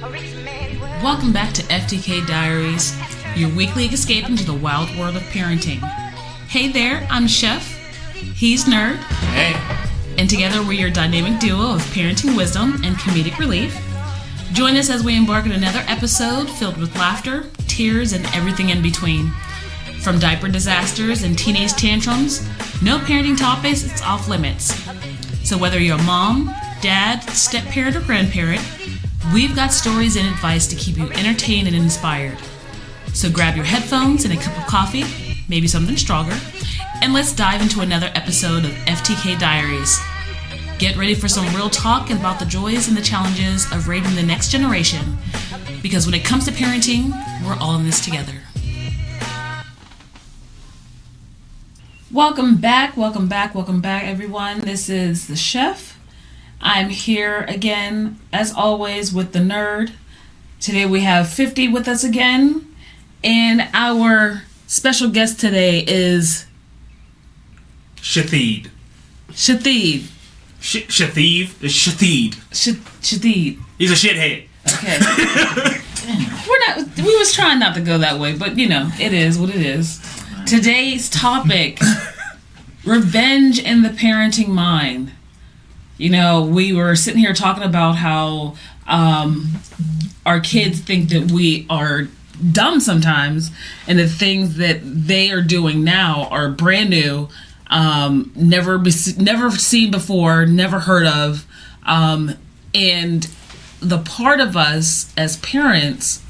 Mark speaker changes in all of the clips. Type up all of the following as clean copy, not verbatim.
Speaker 1: Welcome back to FTK Diaries, your weekly escape into the wild world of parenting. Hey there, I'm Chef. He's Nerd.
Speaker 2: Hey.
Speaker 1: And together we're your dynamic duo of parenting wisdom and comedic relief. Join us as we embark on another episode filled with laughter, tears, and everything in between. From diaper disasters and teenage tantrums, no parenting topics is off limits. So whether you're a mom, dad, step-parent, or grandparent, we've got stories and advice to keep you entertained and inspired. So grab your headphones and a cup of coffee, maybe something stronger, and let's dive into another episode of FTK Diaries. Get ready for some real talk about the joys and the challenges of raising the next generation, because when it comes to parenting, we're all in this together. Welcome back, everyone. This is the Chef. I'm here again, as always, with the Nerd. Today we have 50 with us again, and our special guest today is
Speaker 2: Shatheed.
Speaker 1: Shatheed.
Speaker 2: Shatheed is Shatheed.
Speaker 1: Shatheed.
Speaker 2: He's a shithead.
Speaker 1: Okay. We was trying not to go that way, but it is what it is. Today's topic, revenge in the parenting mind. We were sitting here talking about how our kids think that we are dumb sometimes, and the things that they are doing now are brand new, never seen before, never heard of, and the part of us as parents,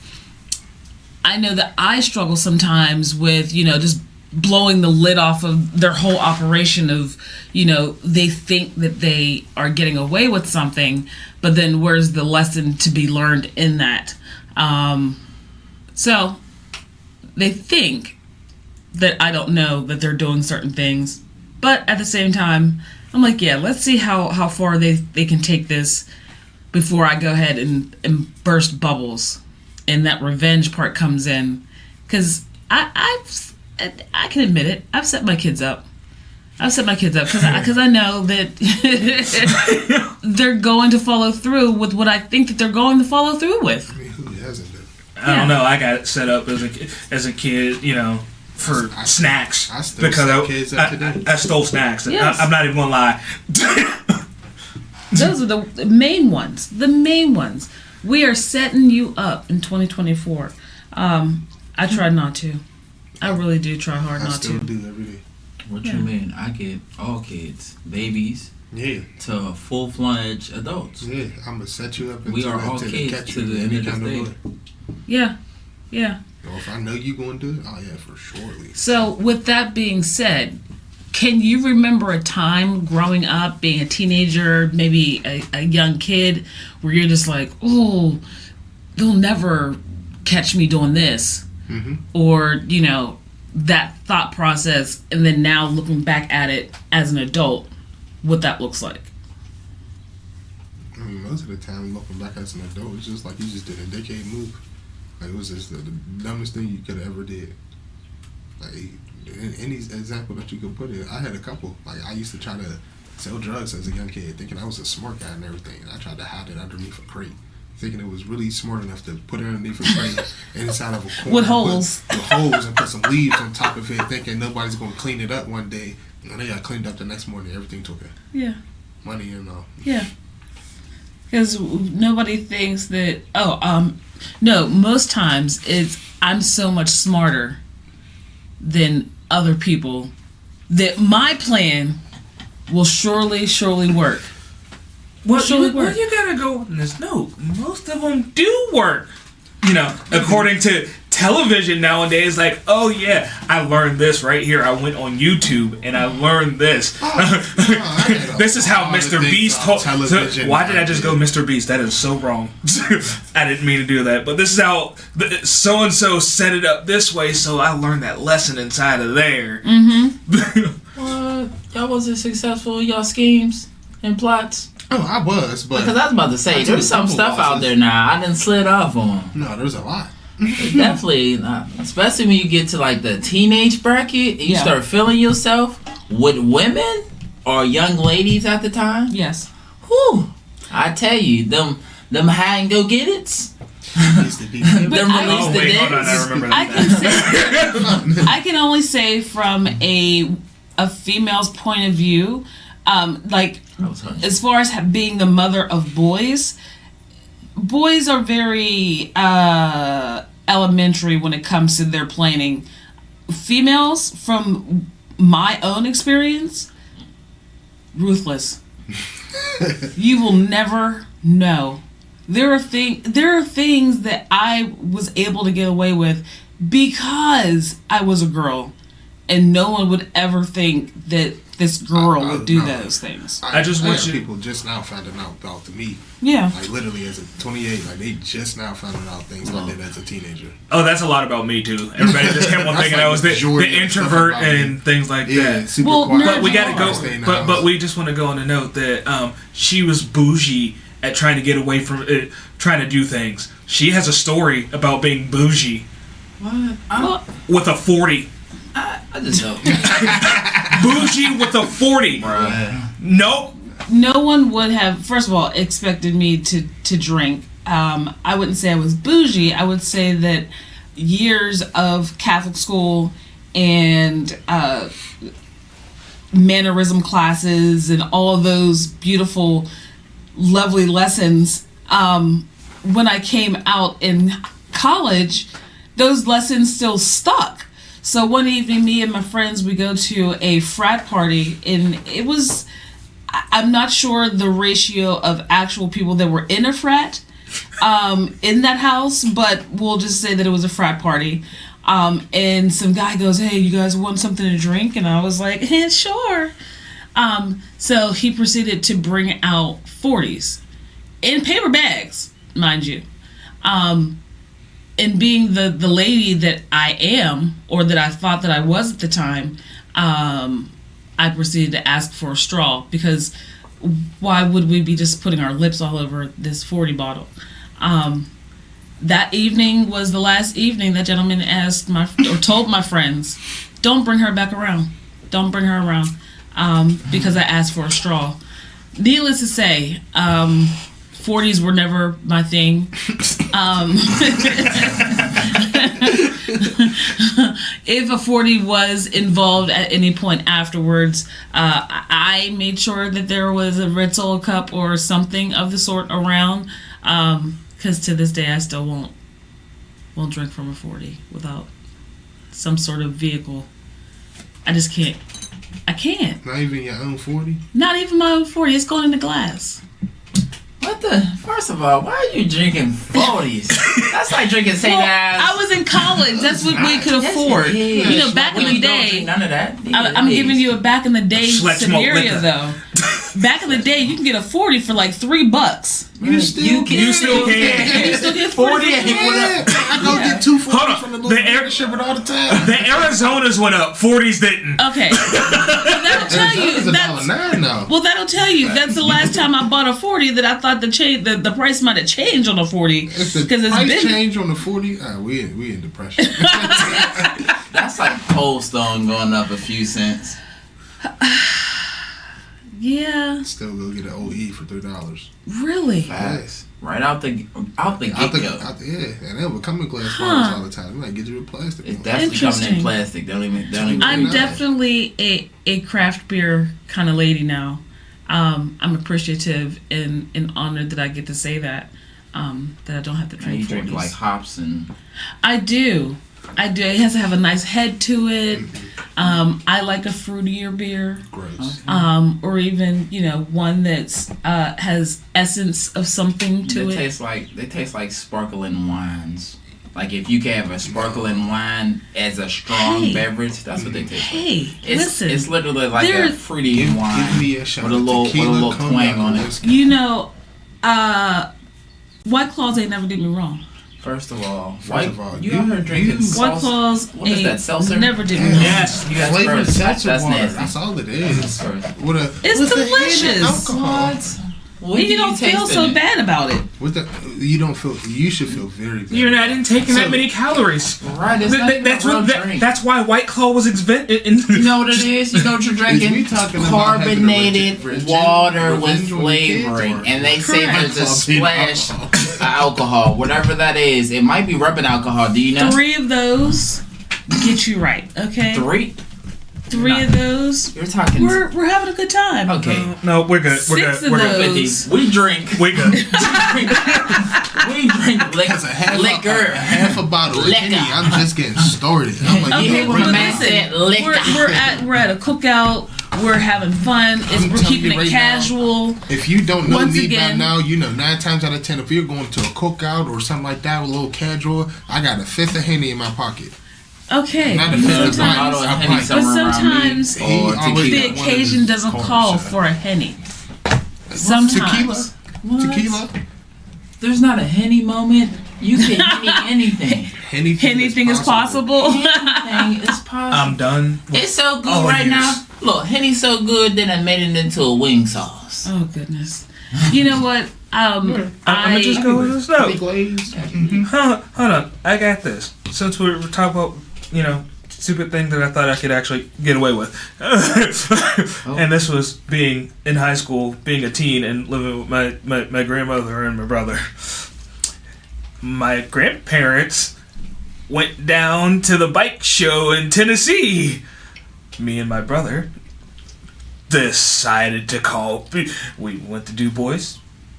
Speaker 1: I know that I struggle sometimes with just blowing the lid off of their whole operation of they think that they are getting away with something, but then where's the lesson to be learned in that? So they think that I don't know that they're doing certain things, but at the same time I'm like, yeah, let's see how far they can take this before I go ahead and burst bubbles and that revenge part comes in, because I can admit it. I've set my kids up. Because I know that they're going to follow through with what I think that they're going to follow through with.
Speaker 3: I mean, who hasn't been?
Speaker 2: I don't know. I got it set up as a kid, for snacks.
Speaker 3: I still set kids up today.
Speaker 2: I stole snacks.
Speaker 1: Yes.
Speaker 2: I'm not even gonna lie.
Speaker 1: Those are the main ones. The main ones. We are setting you up in 2024. I try not to. I really do try hard not to.
Speaker 3: I still do every day.
Speaker 4: What you mean? I get all kids, babies, to full-fledged adults.
Speaker 3: Yeah, I'm gonna set you up.
Speaker 4: We are all kids to the end of the day.
Speaker 1: Yeah.
Speaker 3: Well, if I know you gonna do it, oh yeah, for surely.
Speaker 1: So, with that being said, can you remember a time growing up, being a teenager, maybe a young kid, where you're just like, oh, you'll never catch me doing this?
Speaker 3: Mm-hmm.
Speaker 1: Or, that thought process, and then now looking back at it as an adult, what that looks like?
Speaker 3: I mean, most of the time, looking back as an adult, it's just like you just did a decade move. Like, it was just the dumbest thing you could have ever did. Like, in any example that you could put it, I had a couple. Like, I used to try to sell drugs as a young kid, thinking I was a smart guy and everything. And I tried to hide it underneath a crate, thinking it was really smart enough to put it underneath a crate inside of a corner.
Speaker 1: With holes.
Speaker 3: With holes and put some leaves on top of it, thinking nobody's going to clean it up one day. And they got cleaned up the next morning. Everything took it. Money and all.
Speaker 1: Yeah. Because nobody thinks that, no, most times it's, I'm so much smarter than other people that my plan will surely work.
Speaker 2: Well, you gotta go on this note. Most of them do work. According to television nowadays, like, oh yeah, I learned this right here. I went on YouTube and I learned this. This is how Mr. Beast told. So why did I just go Mr. Beast? That is so wrong. I didn't mean to do that. But this is how so and so set it up this way. So I learned that lesson inside of there.
Speaker 1: Mm-hmm.
Speaker 4: What? Y'all wasn't successful in y'all schemes and plots?
Speaker 3: Oh, I was, but
Speaker 4: because I was about to say there's some stuff out there now. I didn't slid off on.
Speaker 3: No, there's a lot.
Speaker 4: Definitely not. Especially when you get to like the teenage bracket and you start feeling yourself with women or young ladies at the time.
Speaker 1: Yes.
Speaker 4: Whew. I tell you, them high and go get it's.
Speaker 3: Used to be.
Speaker 1: But
Speaker 2: Oh wait, hold on, I remember that.
Speaker 1: I can only say from a female's point of view, like as far as being the mother of boys are very elementary when it comes to their planning. Females, from my own experience, ruthless. You will never know. There are things that I was able to get away with because I was a girl, and no one would ever think that this girl would do those things.
Speaker 2: I just wish
Speaker 3: people just now finding out about me.
Speaker 1: Yeah.
Speaker 3: Like literally as a 28, like they just now finding out things I did as a teenager.
Speaker 2: Oh, that's a lot about me too. Everybody just kept on thinking I was the introvert and things like that.
Speaker 3: Super quiet.
Speaker 2: But we gotta go. But we just want to go on a note that she was bougie at trying to get away from trying to do things. She has a story about being bougie.
Speaker 4: What?
Speaker 2: With a 40.
Speaker 4: I just know.
Speaker 2: Bougie with a 40. Nope.
Speaker 1: No one would have, first of all, expected me to drink. I wouldn't say I was bougie. I would say that years of Catholic school and mannerism classes and all of those beautiful, lovely lessons, when I came out in college, those lessons still stuck. So one evening, me and my friends, we go to a frat party, and it was, I'm not sure the ratio of actual people that were in a frat in that house, but we'll just say that it was a frat party. And some guy goes, "Hey, you guys want something to drink?" And I was like, "Hey, sure." So he proceeded to bring out 40s in paper bags, mind you. And being the lady that I am, or that I thought that I was at the time, I proceeded to ask for a straw, because why would we be just putting our lips all over this 40 bottle? That evening was the last evening that gentleman told my friends, "Don't bring her back around. Don't bring her around," because I asked for a straw. Needless to say, 40s were never my thing. If a 40 was involved at any point afterwards, I made sure that there was a Red Solo cup or something of the sort around, because to this day I still won't drink from a 40 without some sort of vehicle. I just can't. I can't.
Speaker 3: Not even your own 40?
Speaker 1: Not even my own 40. It's going in the glass.
Speaker 4: What the? First of all, why are you drinking 40s? That's like drinking St. Anne's.
Speaker 1: I was in college. That's what we could afford.
Speaker 4: Yes,
Speaker 1: you know, back in the
Speaker 4: don't
Speaker 1: day.
Speaker 4: drink none of that.
Speaker 1: I'm giving you a back in the day scenario,
Speaker 2: liquor.
Speaker 1: though. Back in the day, you can get a 40 for like $3.
Speaker 2: You still can.
Speaker 1: You still get 40.
Speaker 3: I go get 2 40s from the little dealership all the time.
Speaker 2: The Arizonas went up. 40s didn't.
Speaker 1: Okay. Well, that'll tell you.
Speaker 3: $1.09 now.
Speaker 1: Well, that'll tell you. That's the last time I bought a 40 that I thought the price might have changed on a 40.
Speaker 3: If the price change on the 40, we in depression.
Speaker 4: That's like Cold Stone going up a few cents.
Speaker 1: Yeah.
Speaker 3: Still go get an OE for $3.
Speaker 1: Really?
Speaker 4: Facts. Right out the get go.
Speaker 3: Yeah, and they would come in glass bottles all the time. They might get you a plastic.
Speaker 4: It's definitely coming in plastic. Don't even.
Speaker 1: I'm definitely a craft beer kind of lady now. I'm appreciative and honored that I get to say that. That I don't have to drink.
Speaker 4: You drink like hops and.
Speaker 1: I do. It has to have a nice head to it. I like a fruitier beer.
Speaker 3: Gross.
Speaker 1: Or even, one that's has essence of something to it.
Speaker 4: They taste like sparkling wines. Like if you can have a sparkling wine as a strong beverage, that's what they taste like.
Speaker 1: Listen.
Speaker 4: It's literally like a fruity wine
Speaker 3: give me a shot
Speaker 4: with a little twang on it.
Speaker 1: White Claws ain't never did me wrong.
Speaker 4: First of all,
Speaker 3: you
Speaker 4: ever drinking
Speaker 1: White Claws
Speaker 4: what is that, seltzer?
Speaker 1: Never did me wrong.
Speaker 2: Yes.
Speaker 4: You guys
Speaker 3: flavored seltzer
Speaker 4: that's
Speaker 3: water.
Speaker 4: nasty.
Speaker 3: That's all it is.
Speaker 1: It's delicious.
Speaker 3: Alcohol.
Speaker 4: What
Speaker 1: you don't feel so bad about it.
Speaker 3: You don't feel. You should feel very bad.
Speaker 2: You're not taking that many calories.
Speaker 4: Right.
Speaker 2: That's why White Claw was invented.
Speaker 4: You know what it is? You know what you're drinking? Carbonated water with flavoring, and they say there's a splash. alcohol, whatever that is. It might be rubbing alcohol. Do you know?
Speaker 1: 3 of those get you right. Okay.
Speaker 4: 3.
Speaker 1: 3 of those.
Speaker 4: You're talking.
Speaker 1: We're having a good time.
Speaker 4: Okay.
Speaker 2: No, we're good. We're
Speaker 1: 6
Speaker 2: good.
Speaker 1: of
Speaker 2: We're good.
Speaker 1: those.
Speaker 4: We drink.
Speaker 2: We good.
Speaker 4: We drink
Speaker 3: Because
Speaker 4: liquor.
Speaker 3: a half a bottle of
Speaker 4: Liquor.
Speaker 3: Henny, I'm just getting started. I'm like,
Speaker 4: You
Speaker 1: Okay,
Speaker 4: hear
Speaker 1: well,
Speaker 4: what
Speaker 1: but
Speaker 4: man
Speaker 1: listen,
Speaker 4: said? Liquor.
Speaker 1: we're at a cookout. We're having fun. We're
Speaker 3: telling
Speaker 1: keeping
Speaker 3: you
Speaker 1: it
Speaker 3: right
Speaker 1: casual.
Speaker 3: If you don't know
Speaker 1: Once
Speaker 3: me by
Speaker 1: again-
Speaker 3: now, you know 9 times out of 10, if you're going to a cookout or something like that, a little casual, I got a 5th of Henny in my pocket.
Speaker 1: Okay.
Speaker 3: Not a
Speaker 4: You
Speaker 3: 5th
Speaker 4: know,
Speaker 3: of
Speaker 4: some
Speaker 3: wine.
Speaker 4: bottle of
Speaker 3: I'm
Speaker 4: Henny
Speaker 3: like,
Speaker 4: somewhere around
Speaker 1: sometimes
Speaker 4: me, or
Speaker 3: he always
Speaker 1: the
Speaker 3: got
Speaker 4: tequila.
Speaker 3: one of
Speaker 1: occasion
Speaker 3: his
Speaker 1: doesn't
Speaker 3: corners,
Speaker 1: call
Speaker 3: yeah.
Speaker 1: for a Henny.
Speaker 3: Tequila.
Speaker 1: Sometimes.
Speaker 3: Tequila.
Speaker 4: There's not a Henny moment. You can Henny anything.
Speaker 1: Anything is possible.
Speaker 4: Anything is possible.
Speaker 2: I'm done.
Speaker 4: It's so good
Speaker 2: all
Speaker 4: right
Speaker 2: years.
Speaker 4: now. Look, Henny's so good that I made it into a wing sauce.
Speaker 1: Oh goodness. You know what?
Speaker 2: I'm gonna just go with this note.
Speaker 3: Glazed.
Speaker 2: Hold on. I got this. Since we're talking about, stupid thing that I thought I could actually get away with. And this was being in high school, being a teen, and living with my grandmother and my brother. My grandparents went down to the bike show in Tennessee. Me and my brother decided to call. We went to Du Bois,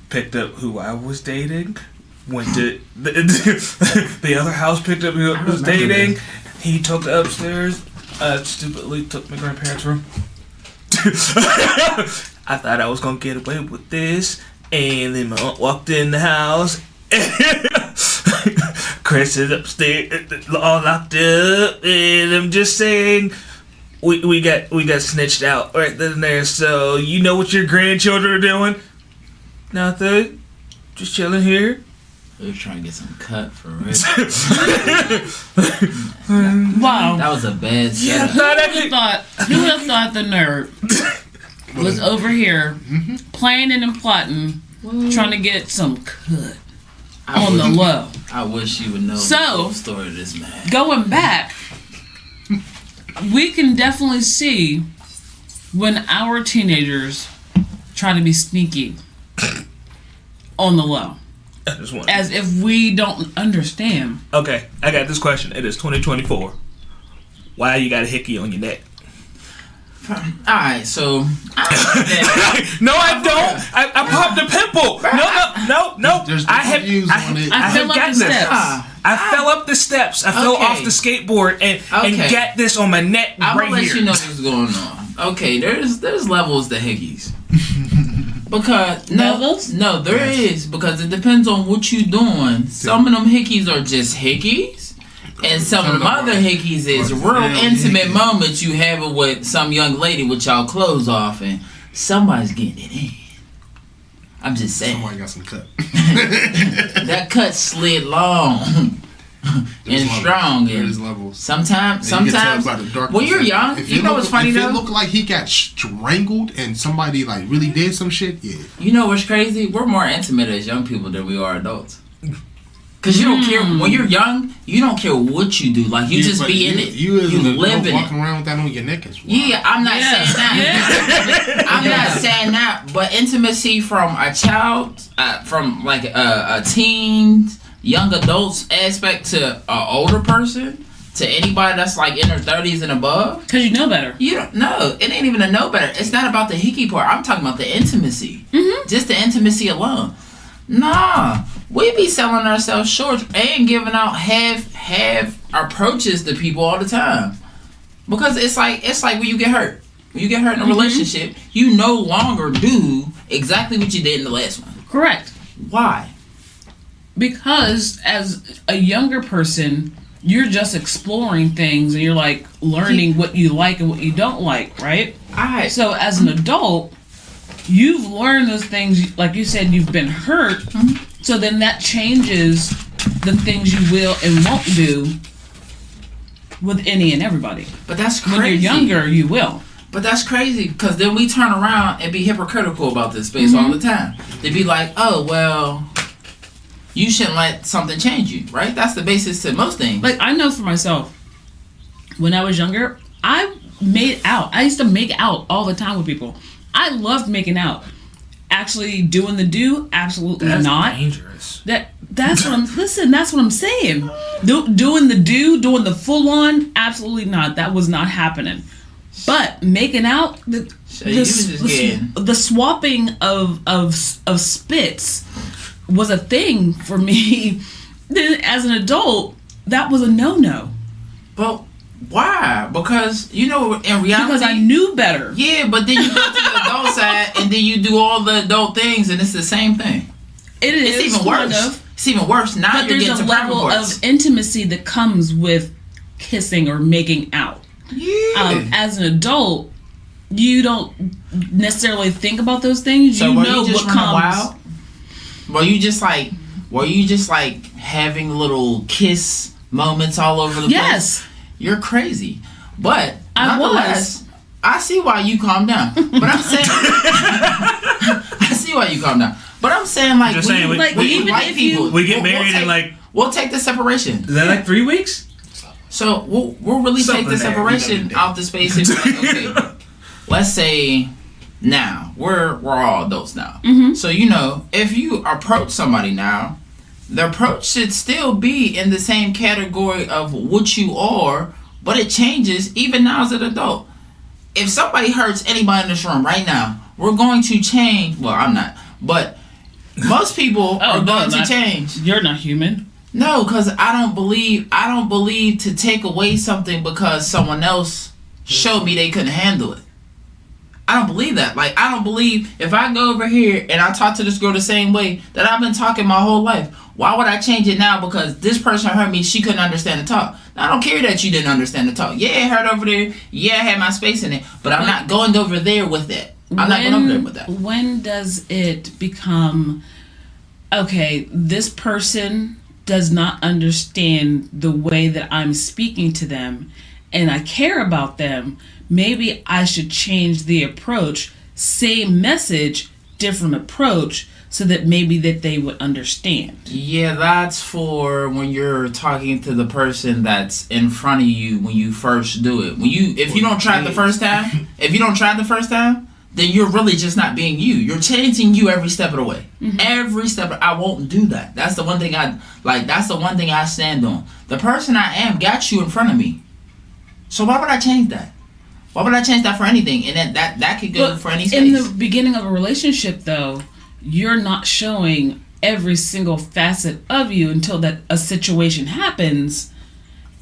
Speaker 2: picked up who I was dating, went to the other house, picked up who I was dating. He took the upstairs. Stupidly took my grandparents' room. I thought I was gonna get away with this, and then my aunt walked in the house. Chris is upstairs, all locked up, and I'm just saying, we got snitched out right then and there. So you know what your grandchildren are doing? Nothing, just chilling here.
Speaker 4: They're trying to get some cut for real.
Speaker 1: Wow.
Speaker 4: That was a bad
Speaker 2: Yeah,
Speaker 4: setup.
Speaker 1: Who would have thought the nerd was over here planning and plotting, trying to get some cut on the low.
Speaker 4: I wish you would know
Speaker 1: So-
Speaker 4: the full story of this man.
Speaker 1: Going back, we can definitely see when our teenagers try to be sneaky on the low.
Speaker 2: I just want.
Speaker 1: As if we don't understand.
Speaker 2: Okay, I got this question. It is 2024. Why you got a hickey on your neck?
Speaker 4: Alright, so
Speaker 2: No, I don't. I popped a pimple. No.
Speaker 3: There's
Speaker 2: I have
Speaker 3: views on it.
Speaker 1: I fell up
Speaker 2: gotten
Speaker 1: the
Speaker 2: this.
Speaker 1: steps.
Speaker 2: I fell up the steps. I fell
Speaker 4: Okay.
Speaker 2: off the skateboard and
Speaker 4: Okay.
Speaker 2: got this on my neck
Speaker 4: I'm
Speaker 2: right
Speaker 4: gonna let
Speaker 2: here.
Speaker 4: you know what's going on. Okay, there's levels to hickeys. Because
Speaker 1: Levels?
Speaker 4: no, there is, because it depends on what you doing. Some of them hickeys are just hickeys, and some of them other hickeys is real intimate moments you having with some young lady with y'all clothes off, and somebody's getting it in. I'm just saying.
Speaker 3: Somebody got some cut.
Speaker 4: That cut slid long and strong,
Speaker 3: There's
Speaker 4: and
Speaker 3: levels.
Speaker 4: sometimes
Speaker 3: And you can tell by the darkness.
Speaker 4: when you're young,
Speaker 3: If
Speaker 4: you
Speaker 3: it
Speaker 4: know
Speaker 3: look-
Speaker 4: what's funny
Speaker 3: if
Speaker 4: though?
Speaker 3: it looked like he got strangled and somebody like really did some shit, yeah.
Speaker 4: You know what's crazy? We're more intimate as young people than we are adults. Cause you don't care when you're young. You don't care what you do. Like you just
Speaker 3: but
Speaker 4: be in it.
Speaker 3: You as an
Speaker 4: live
Speaker 3: adult
Speaker 4: in
Speaker 3: walking
Speaker 4: it.
Speaker 3: around with that on your neck is wild.
Speaker 4: Yeah, I'm not saying that. I'm not saying that. But intimacy from a child, from like a teen, young adults aspect to an older person, to anybody that's like in their 30s and above.
Speaker 1: Because you know better.
Speaker 4: You don't know. It ain't even a know better. It's not about the hickey part. I'm talking about the intimacy. Just the intimacy alone. Nah, we be selling ourselves short and giving out half approaches to people all the time. Because it's like when you get hurt. When you get hurt in a relationship, you no longer do exactly what you did in the last one.
Speaker 1: Correct.
Speaker 4: Why?
Speaker 1: Because as a younger person, you're just exploring things and you're like learning what you like and what you don't like, right?
Speaker 4: Alright.
Speaker 1: So as an adult, you've learned those things, like you said, you've been hurt. So then that changes the things you will and won't do with any and everybody.
Speaker 4: But that's crazy.
Speaker 1: When you're younger, you will.
Speaker 4: But that's crazy, because then we turn around and be hypocritical about this space all the time. They be like, oh, well, you shouldn't let something change you, right? That's the basis to most things.
Speaker 1: Like, I know for myself, when I was younger, I made out. I used to make out all the time with people. I loved making out. Actually doing the do, absolutely
Speaker 2: That's
Speaker 1: not.
Speaker 2: dangerous.
Speaker 1: That That's what I'm saying. Doing the full on, absolutely not. That was not happening. But making out, the swapping of spits was a thing for me. Then as an adult, that was a no.
Speaker 4: But why? Because in reality,
Speaker 1: because I knew better.
Speaker 4: Yeah, but then you go to the adult side and then you do all the adult things, and it's the same thing.
Speaker 1: It is.
Speaker 4: It's even worse. It's even worse. Now
Speaker 1: but
Speaker 4: you're
Speaker 1: there's
Speaker 4: getting
Speaker 1: a level of intimacy that comes with kissing or making out.
Speaker 4: Yeah.
Speaker 1: As an adult, you don't necessarily think about those things.
Speaker 4: So
Speaker 1: you
Speaker 4: were
Speaker 1: know
Speaker 4: you just
Speaker 1: what comes.
Speaker 4: Wild? Were you just like having little kiss moments all over the place?
Speaker 1: Yes.
Speaker 4: You're crazy. But
Speaker 1: nonetheless,
Speaker 4: I see why you calm down. But I'm saying I see why you calm down. But I'm saying like,
Speaker 2: just saying, we get married and
Speaker 4: we'll take the separation.
Speaker 2: Is that like 3 weeks?
Speaker 4: So we'll really take the separation out the space. Okay, let's say now we're all adults now.
Speaker 1: Mm-hmm.
Speaker 4: So if you approach somebody now, the approach should still be in the same category of what you are, but it changes even now as an adult. If somebody hurts anybody in this room right now, we're going to change. Well, I'm not, but most people are going to change.
Speaker 1: You're not human.
Speaker 4: No, because I don't believe to take away something because someone else showed me they couldn't handle it. I don't believe that. Like, I don't believe if I go over here and I talk to this girl the same way that I've been talking my whole life, why would I change it now because this person hurt me, she couldn't understand the talk. Now, I don't care that you didn't understand the talk. Yeah, it hurt over there. Yeah, I had my space in it. But I'm not going over there with it. I'm not going over there with that.
Speaker 1: When does it become, okay, this person does not understand the way that I'm speaking to them and I care about them, maybe I should change the approach, same message, different approach, so that maybe that they would understand.
Speaker 4: Yeah, that's for when you're talking to the person that's in front of you when you first do it. If you don't try it the first time, then you're really just not being you. You're changing you every step of the way.
Speaker 1: Mm-hmm.
Speaker 4: Every step. I won't do that. That's the one thing That's the one thing I stand on. The person I am got you in front of me. So why would I change that? Why would I change that for anything? And then that could go for any space.
Speaker 1: In the beginning of a relationship, though, you're not showing every single facet of you until that a situation happens.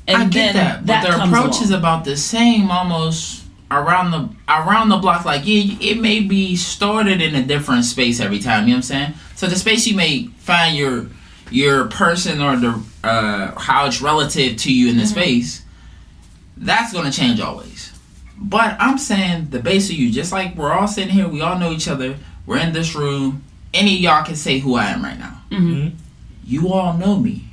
Speaker 1: And
Speaker 4: I get
Speaker 1: then
Speaker 4: that, but the approach is about the same almost. Around the block, like, yeah, it may be started in a different space every time, you know what I'm saying? So the space you may find your person or the how it's relative to you in the space, that's gonna change always. But I'm saying the base of you, just like we're all sitting here, we all know each other, we're in this room, any of y'all can say who I am right now.
Speaker 1: Mm-hmm.
Speaker 4: You all know me.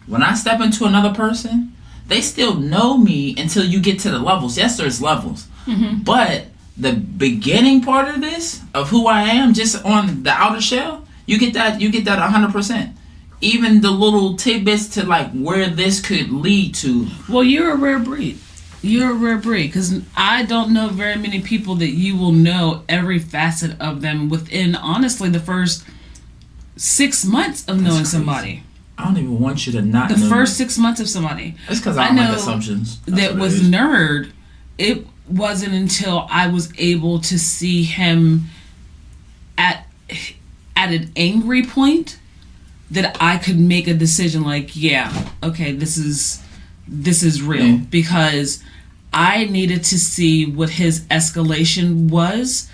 Speaker 4: When I step into another person, they still know me until you get to the levels. Yes, there's levels.
Speaker 1: Mm-hmm.
Speaker 4: But the beginning part of this, of who I am, just on the outer shell, you get that 100%. Even the little tidbits to like where this could lead to.
Speaker 1: Well, you're a rare breed. You're a rare breed because I don't know very many people that you will know every facet of them within, honestly, the first 6 months of knowing somebody.
Speaker 4: I don't even want you to not
Speaker 1: the
Speaker 4: know
Speaker 1: first
Speaker 4: me.
Speaker 1: 6 months of somebody.
Speaker 4: It's because I don't make assumptions.
Speaker 1: That with Nerd, it wasn't until I was able to see him at an angry point that I could make a decision like, yeah, okay, this is real. Because I needed to see what his escalation was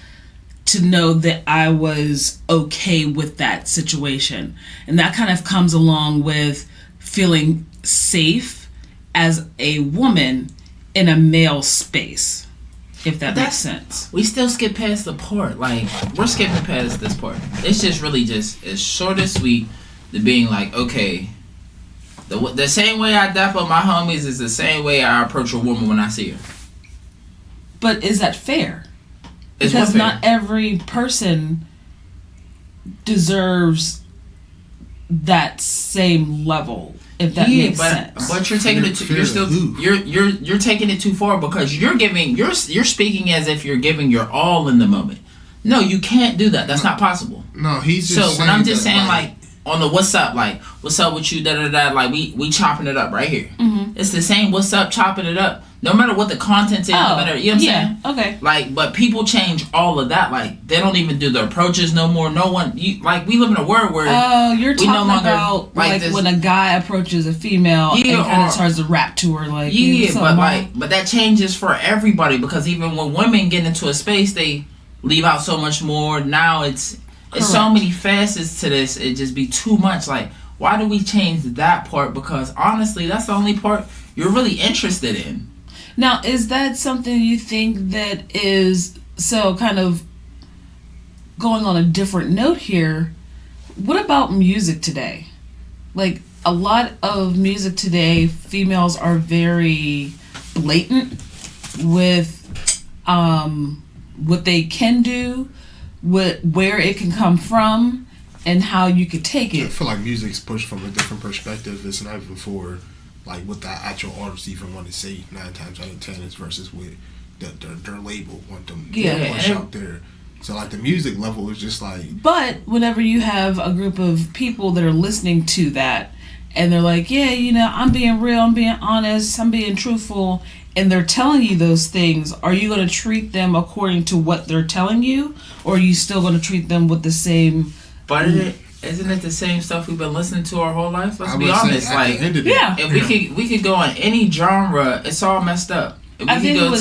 Speaker 1: to know that I was okay with that situation. And that kind of comes along with feeling safe as a woman in a male space, if that makes sense.
Speaker 4: We still skip past the part. Like, we're skipping past this part. It's just really just as short and sweet to being like, okay, the same way I dap up my homies is the same way I approach a woman when I see her.
Speaker 1: But is that fair? Because not every person deserves that same level, if that makes sense.
Speaker 4: But you're taking it you're taking it too far because you're speaking as if you're giving your all in the moment. No, you can't do that. That's not possible.
Speaker 3: No, he's just
Speaker 4: so when I'm just saying like on the what's up, like what's up with you, da da da, like we chopping it up right here.
Speaker 1: Mm-hmm.
Speaker 4: It's the same what's up, chopping it up. No matter what the content is, no matter, you know what I'm saying?
Speaker 1: Okay.
Speaker 4: Like, but people change all of that. Like, they don't even do the approaches no more. No one, like, we live in a world where
Speaker 1: you're talking no longer, about like this, when a guy approaches a female and kind of starts to rap to her, like,
Speaker 4: but that changes for everybody, because even when women get into a space, they leave out so much more. Now it's so many facets to this. It just be too much. Like, why do we change that part? Because honestly, that's the only part you're really interested in.
Speaker 1: Now, is that something you think that is, so kind of going on a different note here, what about music today? Like, a lot of music today, females are very blatant with what they can do, where it can come from, and how you could take it.
Speaker 3: I feel like music's pushed from a different perspective. It's not even for like what the actual artists even want to say 9 times out of 10 is versus what their label want them to push out there. So like the music level is just like.
Speaker 1: But whenever you have a group of people that are listening to that and they're like, yeah, you know, I'm being real, I'm being honest, I'm being truthful, and they're telling you those things, are you going to treat them according to what they're telling you, or are you still going to treat them with the same?
Speaker 4: But isn't it the same stuff we've been listening to our whole life? Let's be honest. Like, if we could go on any genre, it's all messed up. If we could go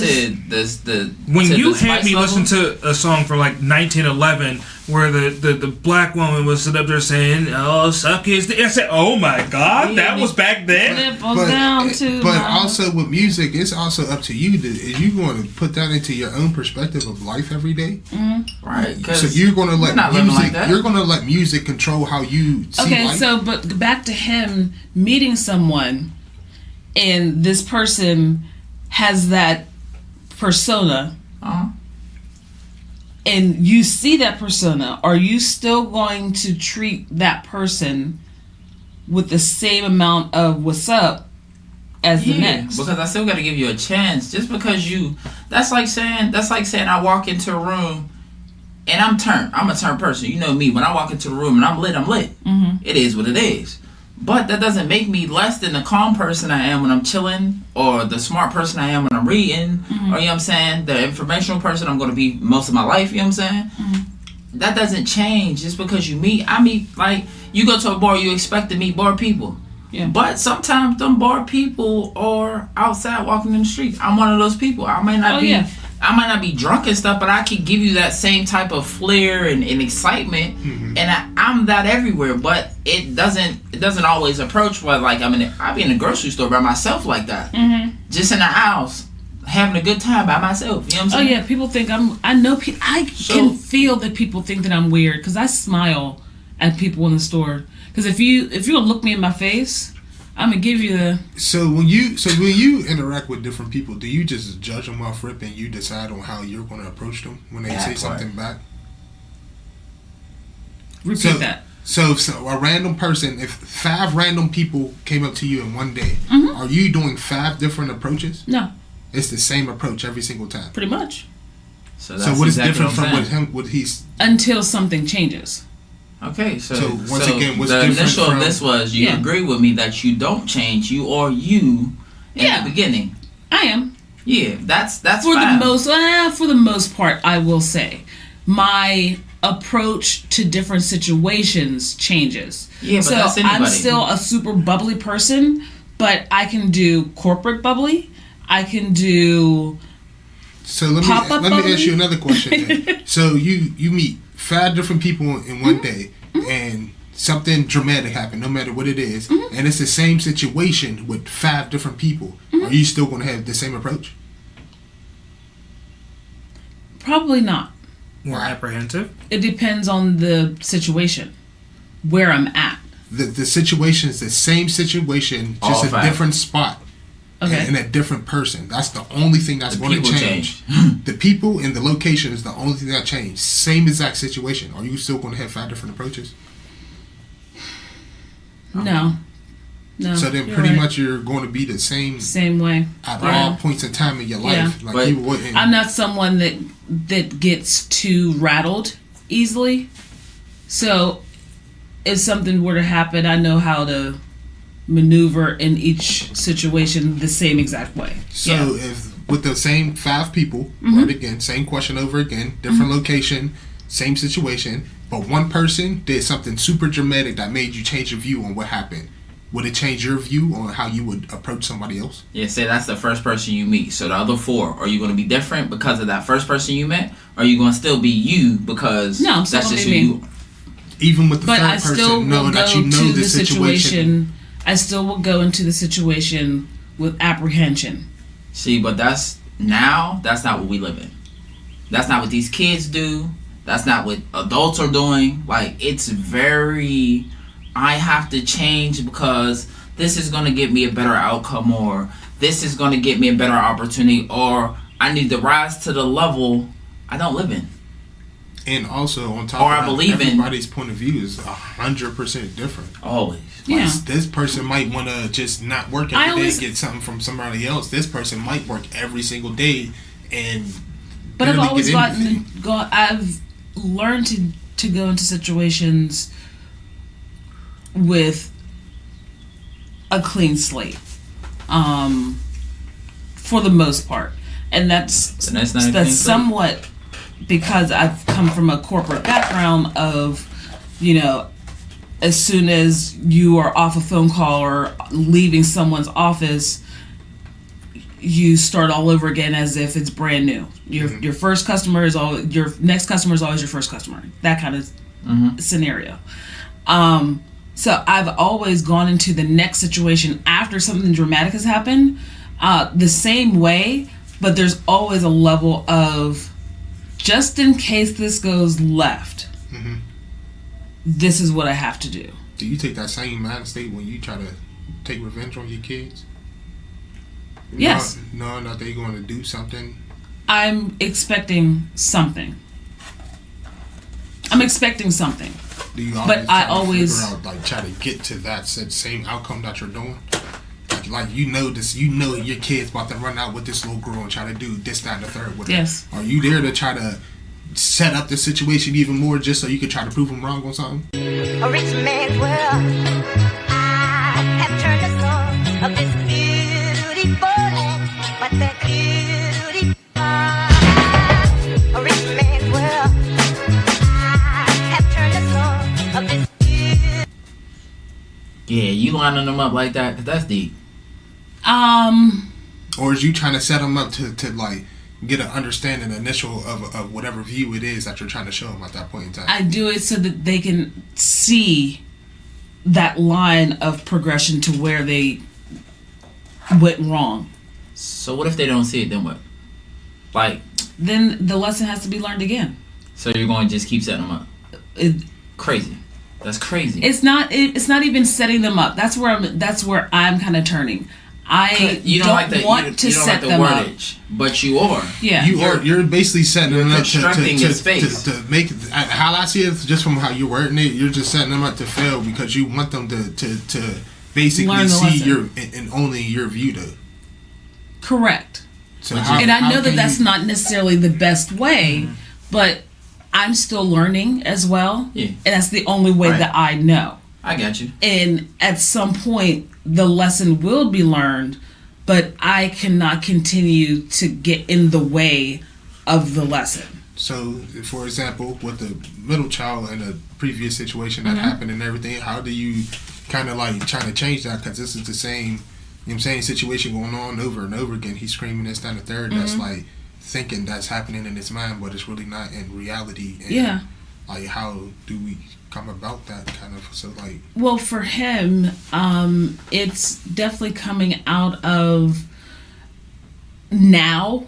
Speaker 4: to
Speaker 2: when you had me listen to a song from like 1911 where the black woman was sitting up there saying, "Oh, suck his," I said, "Oh my God, that was back then."
Speaker 3: But also with music, it's also up to you. Is you going to put that into your own perspective of life every day?
Speaker 1: Mm-hmm.
Speaker 4: Right.
Speaker 3: So you're going to let music. You're going to let music control how you see life.
Speaker 1: Okay, so but back to him meeting someone, and this person has that persona, and you see that persona, are you still going to treat that person with the same amount of what's up as the next?
Speaker 4: Because I still got to give you a chance. Just because that's like saying I walk into a room and I'm a turned person. You know me. When I walk into the room and I'm lit.
Speaker 1: Mm-hmm.
Speaker 4: It is what it is. But that doesn't make me less than the calm person I am when I'm chilling, or the smart person I am when I'm reading, or, you know what I'm saying, the informational person I'm going to be most of my life, you know what I'm saying?
Speaker 1: Mm-hmm.
Speaker 4: That doesn't change just because you meet, like, you go to a bar, you expect to meet bar people.
Speaker 1: Yeah.
Speaker 4: But sometimes them bar people are outside walking in the streets. I'm one of those people. I might not be drunk and stuff, but I can give you that same type of flair and excitement, and I'm that everywhere. But it doesn't always approach what, like, I'll be in the grocery store by myself like that, just in the house having a good time by myself. You know what I'm saying?
Speaker 1: Oh yeah, people think I can feel that people think that I'm weird because I smile at people in the store. Because if you don't look me in my face, I'm gonna give you the.
Speaker 3: So when you interact with different people, do you just judge them off rip and you decide on how you're going to approach them when they say something back?
Speaker 1: Repeat that.
Speaker 3: So a random person, if 5 random people came up to you in one day, are you doing 5 different approaches?
Speaker 1: No.
Speaker 3: It's the same approach every single time.
Speaker 1: Pretty much.
Speaker 4: So
Speaker 3: what is different from what he's
Speaker 1: until something changes.
Speaker 4: Okay, so
Speaker 3: once again, what's
Speaker 4: the
Speaker 3: different
Speaker 4: initial of this was you agree with me that you don't change. You are you in the beginning.
Speaker 1: I am.
Speaker 4: Yeah, that's
Speaker 1: for
Speaker 4: fine.
Speaker 1: For the most part, I will say my approach to different situations changes.
Speaker 4: Yeah, but
Speaker 1: so
Speaker 4: that's anybody.
Speaker 1: I'm still a super bubbly person, but I can do corporate bubbly. I can do.
Speaker 3: So let me ask you another question. Then. So you meet 5 different people in one day, and something dramatic happened, no matter what it is, and it's the same situation with 5 different people. Are you still going to have the same approach?
Speaker 1: Probably not.
Speaker 2: More apprehensive?
Speaker 1: It depends on the situation, where I'm at.
Speaker 3: The situation is the same situation, just a different spot.
Speaker 1: Okay.
Speaker 3: And a different person. That's the only thing that's going to change. The people and the location is the only thing that change. Same exact situation. Are you still going to have 5 different approaches?
Speaker 1: No.
Speaker 3: So then pretty much you're going to be the same
Speaker 1: way
Speaker 3: at all points in time in your life.
Speaker 1: Yeah.
Speaker 3: Like you wouldn't.
Speaker 1: I'm not someone that gets too rattled easily. So if something were to happen, I know how to maneuver in each situation the same exact way.
Speaker 3: So if with the same 5 people, right again, same question over again, different location, same situation, but one person did something super dramatic that made you change your view on what happened, would it change your view on how you would approach somebody else?
Speaker 4: Yeah, say that's the first person you meet. So the other 4, are you going to be different because of that first person you met? Or are you going to still be you because
Speaker 1: No, I'm still
Speaker 4: that's
Speaker 1: gonna
Speaker 4: just
Speaker 1: be
Speaker 4: who
Speaker 1: me.
Speaker 4: you are?
Speaker 3: Even with the
Speaker 1: But
Speaker 3: third
Speaker 1: I still
Speaker 3: person,
Speaker 1: will
Speaker 3: knowing
Speaker 1: go
Speaker 3: that you know
Speaker 1: to
Speaker 3: the
Speaker 1: the situation. I still will go into the situation with apprehension.
Speaker 4: See, but that's not what we live in. That's not what these kids do. That's not what adults are doing. Like, it's very, I have to change because this is going to get me a better outcome, or this is going to get me a better opportunity, or I need to rise to the level I don't live in.
Speaker 3: And also, on top
Speaker 4: Or I
Speaker 3: of that,
Speaker 4: believe in-
Speaker 3: everybody's point of view is 100% different.
Speaker 4: Always.
Speaker 1: Yeah.
Speaker 3: Like, this person might want to just not work every day and get something from somebody else. This person might work every single day and
Speaker 1: But I've
Speaker 3: barely
Speaker 1: always
Speaker 3: get anything.
Speaker 1: I've learned to go into situations with a clean slate, for the most part, and that's
Speaker 4: And that's not a clean slate.
Speaker 1: somewhat because I've come from a corporate background of, as soon as you are off a phone call or leaving someone's office, you start all over again as if it's brand new. Your first customer is your next customer is always your first customer. That kind of scenario. So I've always gone into the next situation after something dramatic has happened, the same way, but there's always a level of, just in case this goes left, this is what I have to do.
Speaker 3: Do you take that same mind state when you try to take revenge on your kids?
Speaker 1: Yes.
Speaker 3: Knowing that they're going to do something?
Speaker 1: I'm expecting something.
Speaker 3: Do you
Speaker 1: But I always
Speaker 3: figure out, try to get to that same outcome that you're doing? Like your kid's about to run out with this little girl and try to do this, that, and the third with
Speaker 1: Yes.
Speaker 3: her. Are you there to try to set up the situation even more just so you can try to prove them wrong on something?
Speaker 5: A rich man's world. I have turned the soul of this beautiful land, but the beauty. A rich man's world. I have turned the soul of this beautiful.
Speaker 4: Yeah, you lining them up like that, 'cause that's deep.
Speaker 3: Or is you trying to set them up to get an understanding initial of whatever view it is that you're trying to show them at that point in time?
Speaker 1: I do it so that they can see that line of progression to where they went wrong.
Speaker 4: So what if they don't see it, then what? Like,
Speaker 1: Then the lesson has to be learned again.
Speaker 4: so you're going to just keep setting them up.
Speaker 1: It,
Speaker 4: Crazy. That's crazy.
Speaker 1: it's not even setting them up. That's where I'm kind of turning. I
Speaker 4: you
Speaker 1: don't
Speaker 4: like the,
Speaker 1: want
Speaker 4: you,
Speaker 1: to
Speaker 4: you don't
Speaker 1: set
Speaker 4: like the
Speaker 1: them
Speaker 4: wordage, but you are.
Speaker 1: up. Yeah.
Speaker 3: You're basically setting them up
Speaker 4: constructing your space.
Speaker 3: to make how I see it, just from how you're wording it. You're just setting them up to fail because you want them to basically
Speaker 1: Learn the
Speaker 3: see
Speaker 1: lesson.
Speaker 3: your and only your view though.
Speaker 1: Correct.
Speaker 3: So
Speaker 1: And I know that
Speaker 3: can
Speaker 1: that's
Speaker 3: you-
Speaker 1: not necessarily the best way, but I'm still learning as well.
Speaker 4: Yeah.
Speaker 1: And that's the only way
Speaker 4: Right.
Speaker 1: that I know.
Speaker 4: I got you.
Speaker 1: And at some point, the lesson will be learned, but I cannot continue to get in the way of the lesson.
Speaker 3: So, for example, with the middle child in a previous situation that happened and everything, how do you kind of trying to change that? Because this is the same, you know what I'm saying, situation going on over and over again. He's screaming this, that, and the third. That's thinking that's happening in his mind, but it's really not in reality. And
Speaker 1: Yeah.
Speaker 3: How do we come about that kind of? So,
Speaker 1: Well, for him, it's definitely coming out of now.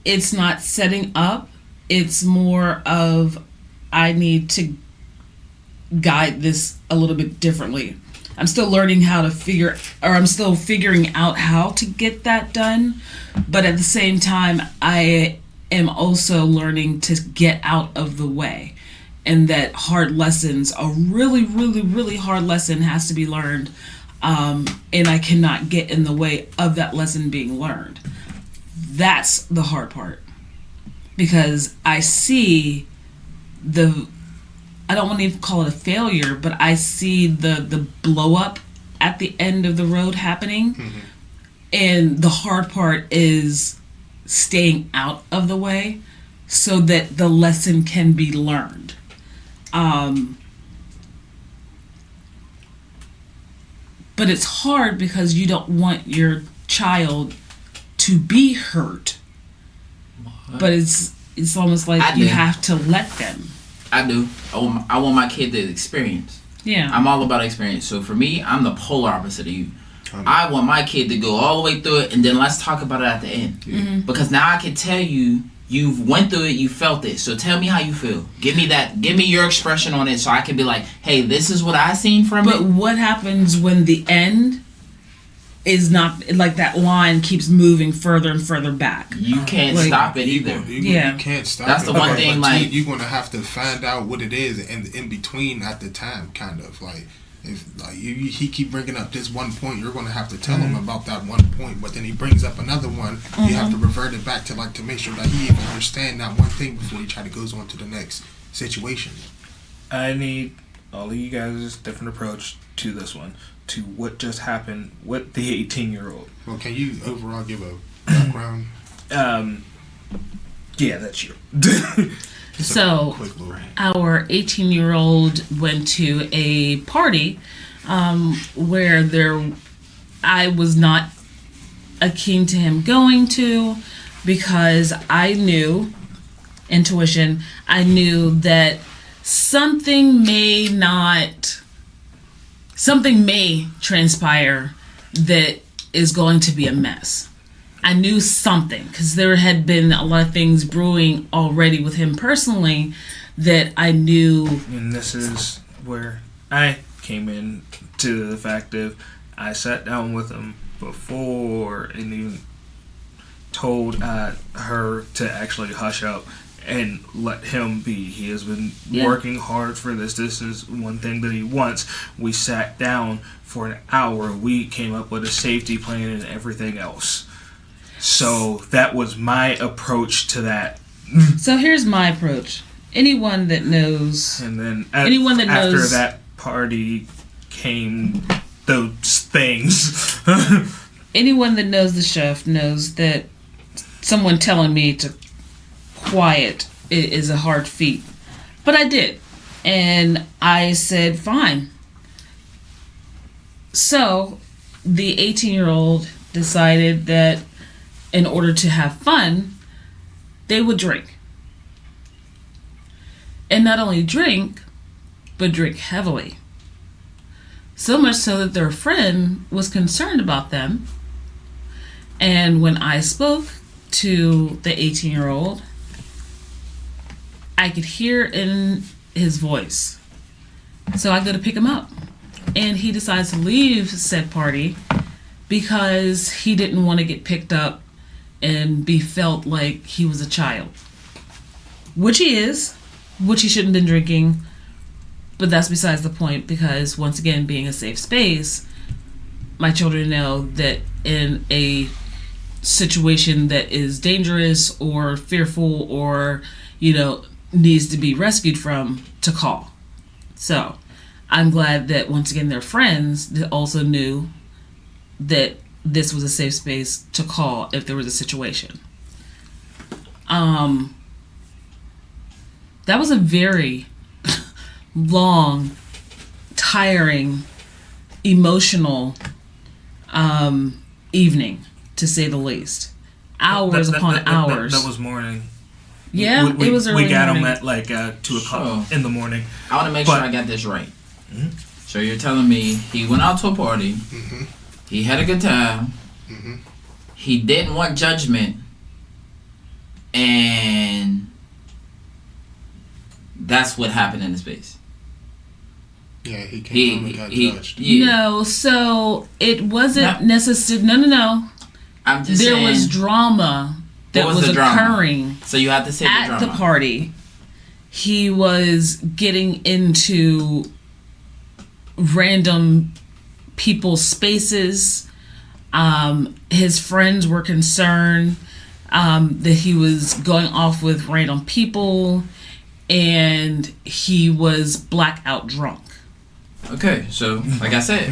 Speaker 1: It's not setting up. It's more of, I need to guide this a little bit differently. I'm still learning how to I'm still figuring out how to get that done. But at the same time, I am also learning to get out of the way. And that hard lessons, a really, really, really hard lesson has to be learned. And I cannot get in the way of that lesson being learned. That's the hard part. Because I see I don't want to even call it a failure, but I see the blow up at the end of the road happening. Mm-hmm. And the hard part is staying out of the way so that the lesson can be learned. But it's hard because you don't want your child to be hurt. What? But it's almost like you have to let them.
Speaker 4: I do. I want my kid to experience.
Speaker 1: Yeah.
Speaker 4: I'm all about experience. So for me, I'm the polar opposite of you. I want my kid to go all the way through it, and then let's talk about it at the end. Mm-hmm. Because now I can tell you, you've went through it, you felt it. So tell me how you feel. Give me your expression on it, so I can be like, hey, this is what I seen from it.
Speaker 1: But what happens when the end is not, like, that line keeps moving further and further back?
Speaker 4: You can't stop it either.
Speaker 3: You can't stop
Speaker 4: That's
Speaker 3: it.
Speaker 4: That's the one thing, like...
Speaker 3: You're going to have to find out what it is in between at the time, kind of. Like, if he keep bringing up this one point, you're going to have to tell him about that one point. But then he brings up another one. Mm-hmm. You have to revert it back to make sure that he even understand that one thing before he goes on to the next situation.
Speaker 2: I need all of you guys' different approach to this one, to what just happened with the 18-year-old.
Speaker 3: Well, can you overall give a background?
Speaker 2: Yeah, that's you.
Speaker 1: So, our 18-year-old went to a party where I was not keen to him going to, because I knew, intuition, I knew that something may transpire that is going to be a mess. I knew something, because there had been a lot of things brewing already with him personally that I knew.
Speaker 2: And this is where I came in to the fact of, I sat down with him before and even told her to actually hush up and let him be. He has been working hard for this. This is one thing that he wants. We sat down for an hour. We came up with a safety plan and everything else. So that was my approach to that.
Speaker 1: So here's my approach. Anyone that knows...
Speaker 2: And then
Speaker 1: after
Speaker 2: that party came those things.
Speaker 1: Anyone that knows the chef knows that someone telling me to quiet is a hard feat. But I did. And I said, fine. So the 18-year-old decided that in order to have fun, they would drink. And not only drink, but drink heavily. So much so that their friend was concerned about them. And when I spoke to the 18-year-old, I could hear in his voice. So I go to pick him up. And he decides to leave said party because he didn't want to get picked up and be felt like he was a child. Which he is. Which he shouldn't have been drinking. But that's besides the point, because once again, being a safe space, my children know that in a situation that is dangerous or fearful or, needs to be rescued from, to call. So, I'm glad that once again their friends that also knew that this was a safe space to call if there was a situation. That was a very long, tiring, emotional evening, to say the least. Hours upon hours.
Speaker 2: That was morning.
Speaker 1: Yeah, it was early.
Speaker 2: We got
Speaker 1: morning.
Speaker 2: him at like 2 o'clock in the morning.
Speaker 4: I want to make sure I got this right. Mm-hmm. So you're telling me he went out to a party, mm-hmm. He had a good time, mm-hmm. He didn't want judgment, and that's what happened in the space.
Speaker 3: Yeah, he came home and got judged.
Speaker 1: Yeah. No, so it wasn't necessary. No.
Speaker 4: I'm just
Speaker 1: saying.
Speaker 4: There
Speaker 1: was drama that was occurring.
Speaker 4: So you have to say
Speaker 1: at the party. He was getting into random people's spaces. His friends were concerned that he was going off with random people. and he was blackout drunk.
Speaker 4: Okay, so like I said,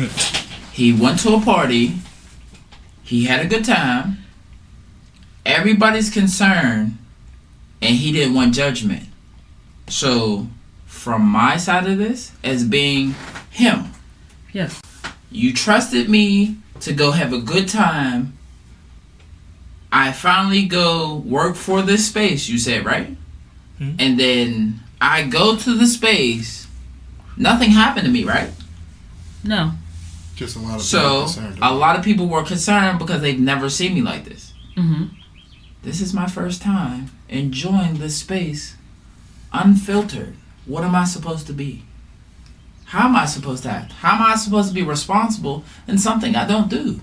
Speaker 4: he went to a party. He had a good time. Everybody's concerned, and he didn't want judgment. So, from my side of this, as being him,
Speaker 1: Yes.
Speaker 4: you trusted me to go have a good time. I finally go work for this space, you said, right?
Speaker 2: Hmm.
Speaker 4: And then I go to the space. Nothing happened to me, right?
Speaker 1: No.
Speaker 3: Just a lot of people
Speaker 4: So,
Speaker 3: concerned.
Speaker 4: a lot of people were concerned because they've never seen me like this.
Speaker 1: Mm-hmm.
Speaker 4: This is my first time enjoying this space unfiltered. What am I supposed to be? How am I supposed to act? How am I supposed to be responsible in something I don't do?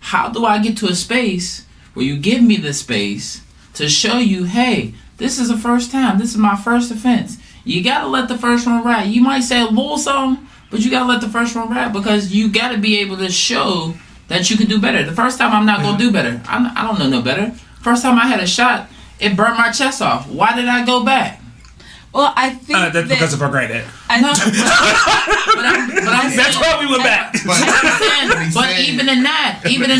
Speaker 4: How do I get to a space where you give me the space to show you, hey, this is the first time. This is my first offense. You gotta let the first one ride. You might say a little something, but you gotta let the first one ride because you gotta be able to show that you can do better. The first time I'm not gonna do better. I don't know no better. First time I had a shot, it burned my chest off. Why did I go back?
Speaker 1: Well, I think
Speaker 2: That's because of our granddad.
Speaker 1: I know.
Speaker 4: but I'm
Speaker 2: That's
Speaker 4: saying,
Speaker 2: why we went back.
Speaker 4: but even in that, even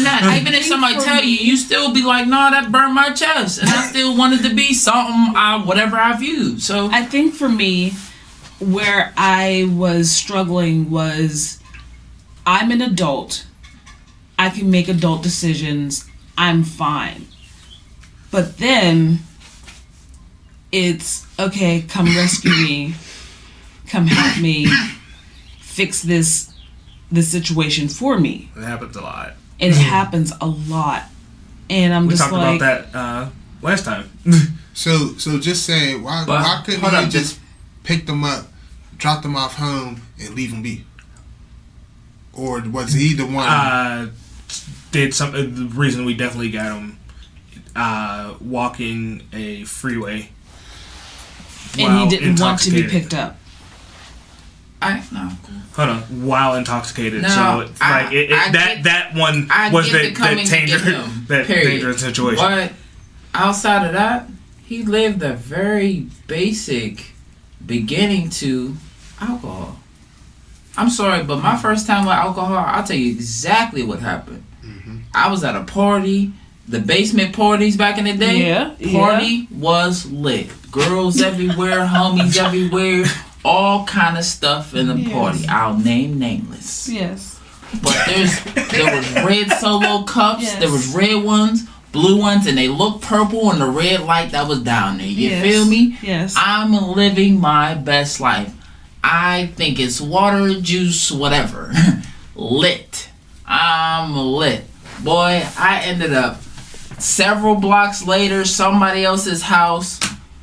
Speaker 4: if somebody tell you, you still be like, no, that burned my chest, and I still wanted to be something, whatever I viewed. So
Speaker 1: I think for me, where I was struggling was, I'm an adult. I can make adult decisions. I'm fine. But then it's, okay, come rescue me. Come help me. Fix this situation for me.
Speaker 2: It happens a lot.
Speaker 1: And it happens a lot. And I'm
Speaker 2: We
Speaker 1: just
Speaker 2: talked
Speaker 1: like...
Speaker 2: about that last time.
Speaker 3: So just say, why couldn't
Speaker 4: hold
Speaker 3: you
Speaker 4: up,
Speaker 3: just pick them up, drop them off home, and leave them be? Or was he the one?
Speaker 2: The reason we definitely got him walking a freeway.
Speaker 1: And he didn't want to be
Speaker 2: intoxicated.
Speaker 1: picked up.
Speaker 4: no.
Speaker 2: Hold on, while intoxicated.
Speaker 4: No,
Speaker 2: So it's
Speaker 4: I get-
Speaker 2: that one
Speaker 4: I
Speaker 2: was
Speaker 4: get
Speaker 2: that
Speaker 4: to get him, period.
Speaker 2: dangerous situation.
Speaker 4: But outside of that, he lived a very basic beginning to alcohol. I'm sorry, but my first time with alcohol, I'll tell you exactly what happened.
Speaker 3: Mm-hmm.
Speaker 4: I was at a party, the basement parties back in the day.
Speaker 1: Yeah,
Speaker 4: Party was lit. Girls everywhere, homies everywhere, all kind of stuff in the
Speaker 1: Yes.
Speaker 4: party. I'll name nameless.
Speaker 1: Yes.
Speaker 4: But there was red Solo cups,
Speaker 1: Yes.
Speaker 4: there was red ones, blue ones, and they looked purple in the red light that was down there. You
Speaker 1: Yes.
Speaker 4: feel me?
Speaker 1: Yes.
Speaker 4: I'm living my best life. I think it's water, juice, whatever. Lit. I'm lit. Boy, I ended up several blocks later, somebody else's house,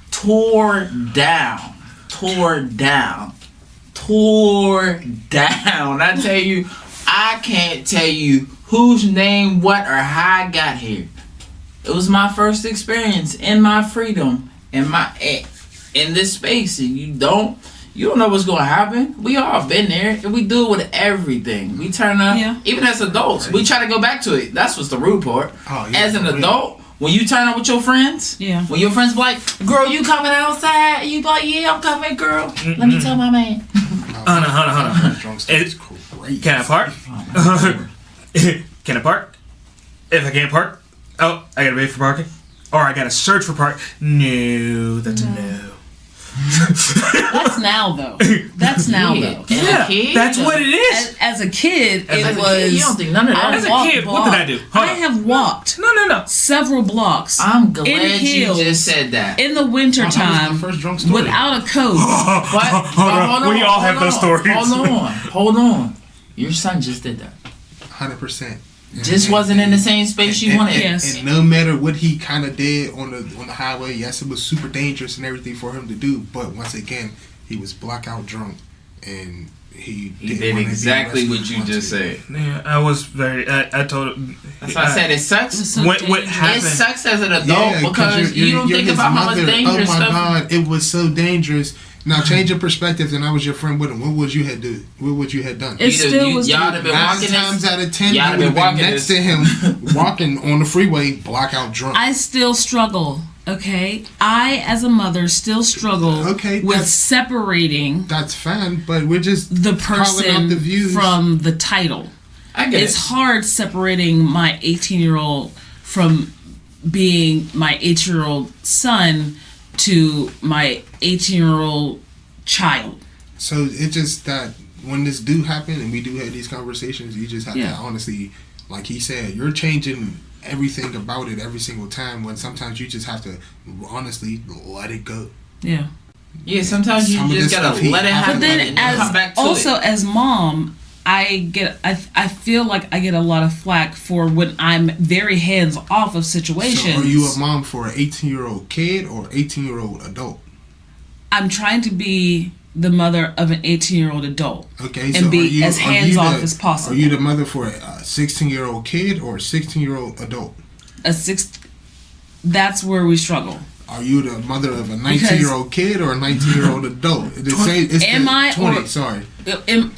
Speaker 4: tore down. I tell you, I can't tell you whose name, what, or how I got here. It was my first experience in my freedom, in this space, and you don't know what's gonna happen. We all been there, and we do it with everything. We turn up,
Speaker 1: Yeah.
Speaker 4: even as adults, we try to go back to it. That's what's the rude part.
Speaker 3: Oh, yeah,
Speaker 4: As an
Speaker 3: for real.
Speaker 4: adult, when you turn up with your friends,
Speaker 1: Yeah.
Speaker 4: when your friends be like, girl, you coming outside? You be like, yeah, I'm coming, girl. Let me tell my man.
Speaker 2: Hold on.
Speaker 3: Drunk stuff is crazy.
Speaker 2: Can I park? Can I park? If I can't park, I gotta pay for parking, or I gotta search for park. No, that's a no.
Speaker 1: That's now though. That's now though.
Speaker 4: As a kid?
Speaker 2: That's what it is.
Speaker 1: As a kid,
Speaker 4: As
Speaker 1: it
Speaker 4: a kid,
Speaker 1: was.
Speaker 4: you don't think none of that.
Speaker 2: As a kid, what did I do? Hold
Speaker 1: I
Speaker 2: on.
Speaker 1: have walked
Speaker 2: No.
Speaker 1: several blocks
Speaker 4: I'm glad
Speaker 1: in
Speaker 4: you
Speaker 1: heels
Speaker 4: just said that.
Speaker 1: in the winter
Speaker 3: That was
Speaker 1: time
Speaker 3: my first drunk story.
Speaker 1: without a coat.
Speaker 4: But
Speaker 2: Hold on. We all have those stories.
Speaker 4: Hold on. Your son just did that.
Speaker 3: 100%.
Speaker 4: Just wasn't in the same space you wanted.
Speaker 1: Yes.
Speaker 3: And no matter what he kind of did on the highway, yes, it was super dangerous and everything for him to do. But once again, he was blackout drunk, and he
Speaker 4: He
Speaker 3: didn't
Speaker 4: did
Speaker 3: wanna be
Speaker 4: exactly what
Speaker 3: arrested
Speaker 4: you
Speaker 3: once
Speaker 4: just
Speaker 3: again.
Speaker 4: said.
Speaker 2: Yeah, I was very. I told him.
Speaker 4: That's why I said it sucks.
Speaker 1: So
Speaker 2: What
Speaker 1: dangerous.
Speaker 2: happened?
Speaker 4: It sucks as an adult
Speaker 3: Yeah,
Speaker 4: because you don't
Speaker 3: you're
Speaker 4: think
Speaker 3: his
Speaker 4: about how much
Speaker 3: mother.
Speaker 4: dangerous
Speaker 3: Oh my
Speaker 4: stuff.
Speaker 3: God, it was so dangerous. Now change your perspective, and I was your friend with him. What would you have do? What would you have done?
Speaker 1: It still was.
Speaker 4: y'all have been
Speaker 3: 9
Speaker 4: walking
Speaker 3: times
Speaker 4: this.
Speaker 3: out of 10,
Speaker 4: y'all
Speaker 3: you
Speaker 4: have
Speaker 3: would
Speaker 4: been
Speaker 3: have
Speaker 4: walking
Speaker 3: been next
Speaker 4: this.
Speaker 3: to him, walking on the freeway, blackout drunk.
Speaker 1: I still struggle Okay, I as a mother still struggle with separating.
Speaker 3: That's fine, but we're just
Speaker 1: the
Speaker 3: calling out the
Speaker 1: person
Speaker 3: views
Speaker 1: from the title.
Speaker 4: I get
Speaker 1: It's hard separating my 18-year-old from being my 8-year-old son to my 18-year-old child.
Speaker 3: So it's just that when this do happen and we do have these conversations, you just have to honestly, like he said, you're changing everything about it every single time, when sometimes you just have to honestly let it go.
Speaker 1: Yeah.
Speaker 4: Yeah, sometimes you just gotta let it happen.
Speaker 1: But then as mom, I feel like I get a lot of flack for when I'm very hands off of situations.
Speaker 3: So are you a mom for an 18-year-old kid or 18-year-old adult?
Speaker 1: I'm trying to be the mother of an 18-year-old adult.
Speaker 3: Okay, so
Speaker 1: and be as hands off as possible.
Speaker 3: Are you the mother for a 16-year-old kid or a 16-year-old adult?
Speaker 1: That's where we struggle.
Speaker 3: Are you the mother of a 19-year-old kid or a 19-year-old adult?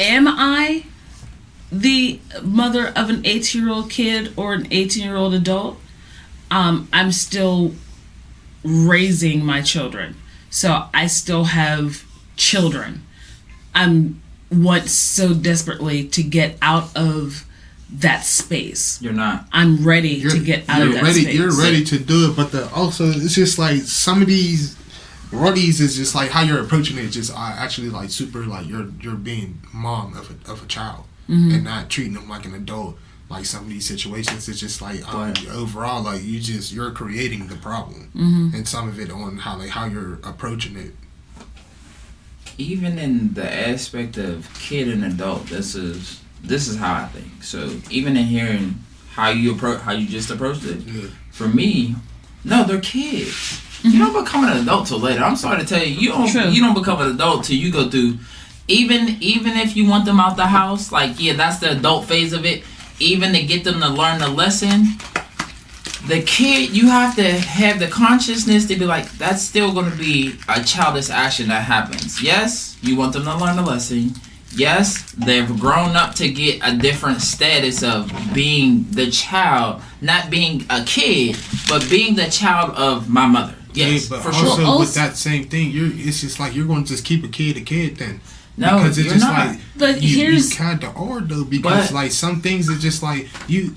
Speaker 3: Am
Speaker 1: I the mother of an 18-year-old kid or an 18-year-old adult? I'm still raising my children, so I still have children. I want so desperately to get out of that space.
Speaker 4: You're not.
Speaker 1: I'm ready to get out of that space.
Speaker 3: You're ready to do it, but also it's just like some of these ruddies is just like how you're approaching it. Just actually like super like you're being mom of a child and not treating them like an adult. Like some of these situations, it's just like overall like you're creating the problem, and some of it on how you're approaching it.
Speaker 4: Even in the aspect of kid and adult, this is how I think. So even in hearing how you just approached it, for me, no, they're kids. You don't become an adult till later. I'm sorry to tell you, you don't become an adult till you go through. Even if you want them out the house, like that's the adult phase of it. Even to get them to learn the lesson, the kid, you have to have the consciousness to be like, that's still going to be a childish action that happens. Yes, you want them to learn the lesson. Yes, they've grown up to get a different status of being the child, not being a kid, but being the child of my mother. Yes,
Speaker 3: but
Speaker 4: for
Speaker 3: also
Speaker 4: sure.
Speaker 3: With that same thing, it's just like you're going to just keep a kid then.
Speaker 4: No,
Speaker 3: because it's
Speaker 4: you're
Speaker 3: just
Speaker 4: not.
Speaker 3: like
Speaker 1: but
Speaker 3: you kind of are though, because like some things are just like you.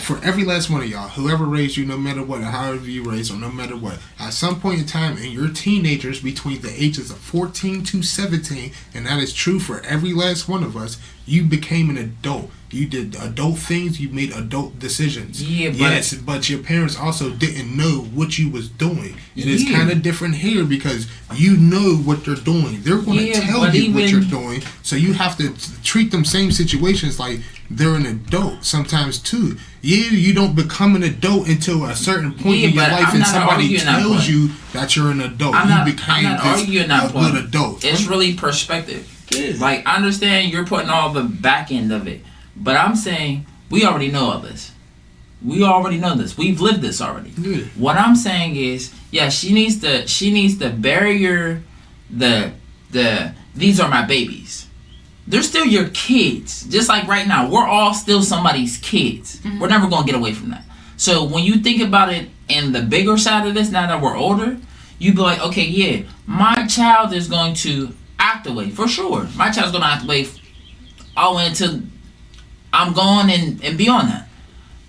Speaker 3: For every last one of y'all, whoever raised you, no matter what, or however you raised, or no matter what, at some point in time, in your teenagers between the ages of 14 to 17, and that is true for every last one of us, you became an adult. You did adult things. You made adult decisions. Yeah, but your parents also didn't know what you was doing. And it's kind of different here because you know what they're doing. They're going to tell you what you're doing, so you have to treat them same situations like they're an adult sometimes too. Yeah, you don't become an adult until a certain point in your life and somebody tells you that you're an adult. You became a good adult.
Speaker 4: It's really perspective. Yeah. Like, I understand you're putting all the back end of it, but I'm saying we already know all this. We already know this. We've lived this already. Yeah. What I'm saying is, she needs to bury these are my babies. They're still your kids. Just like right now, we're all still somebody's kids. Mm-hmm. We're never going to get away from that. So when you think about it in the bigger side of this, now that we're older, you be like, okay, my child is going to act away. For sure. My child's going to act away all the way until I'm gone and beyond that.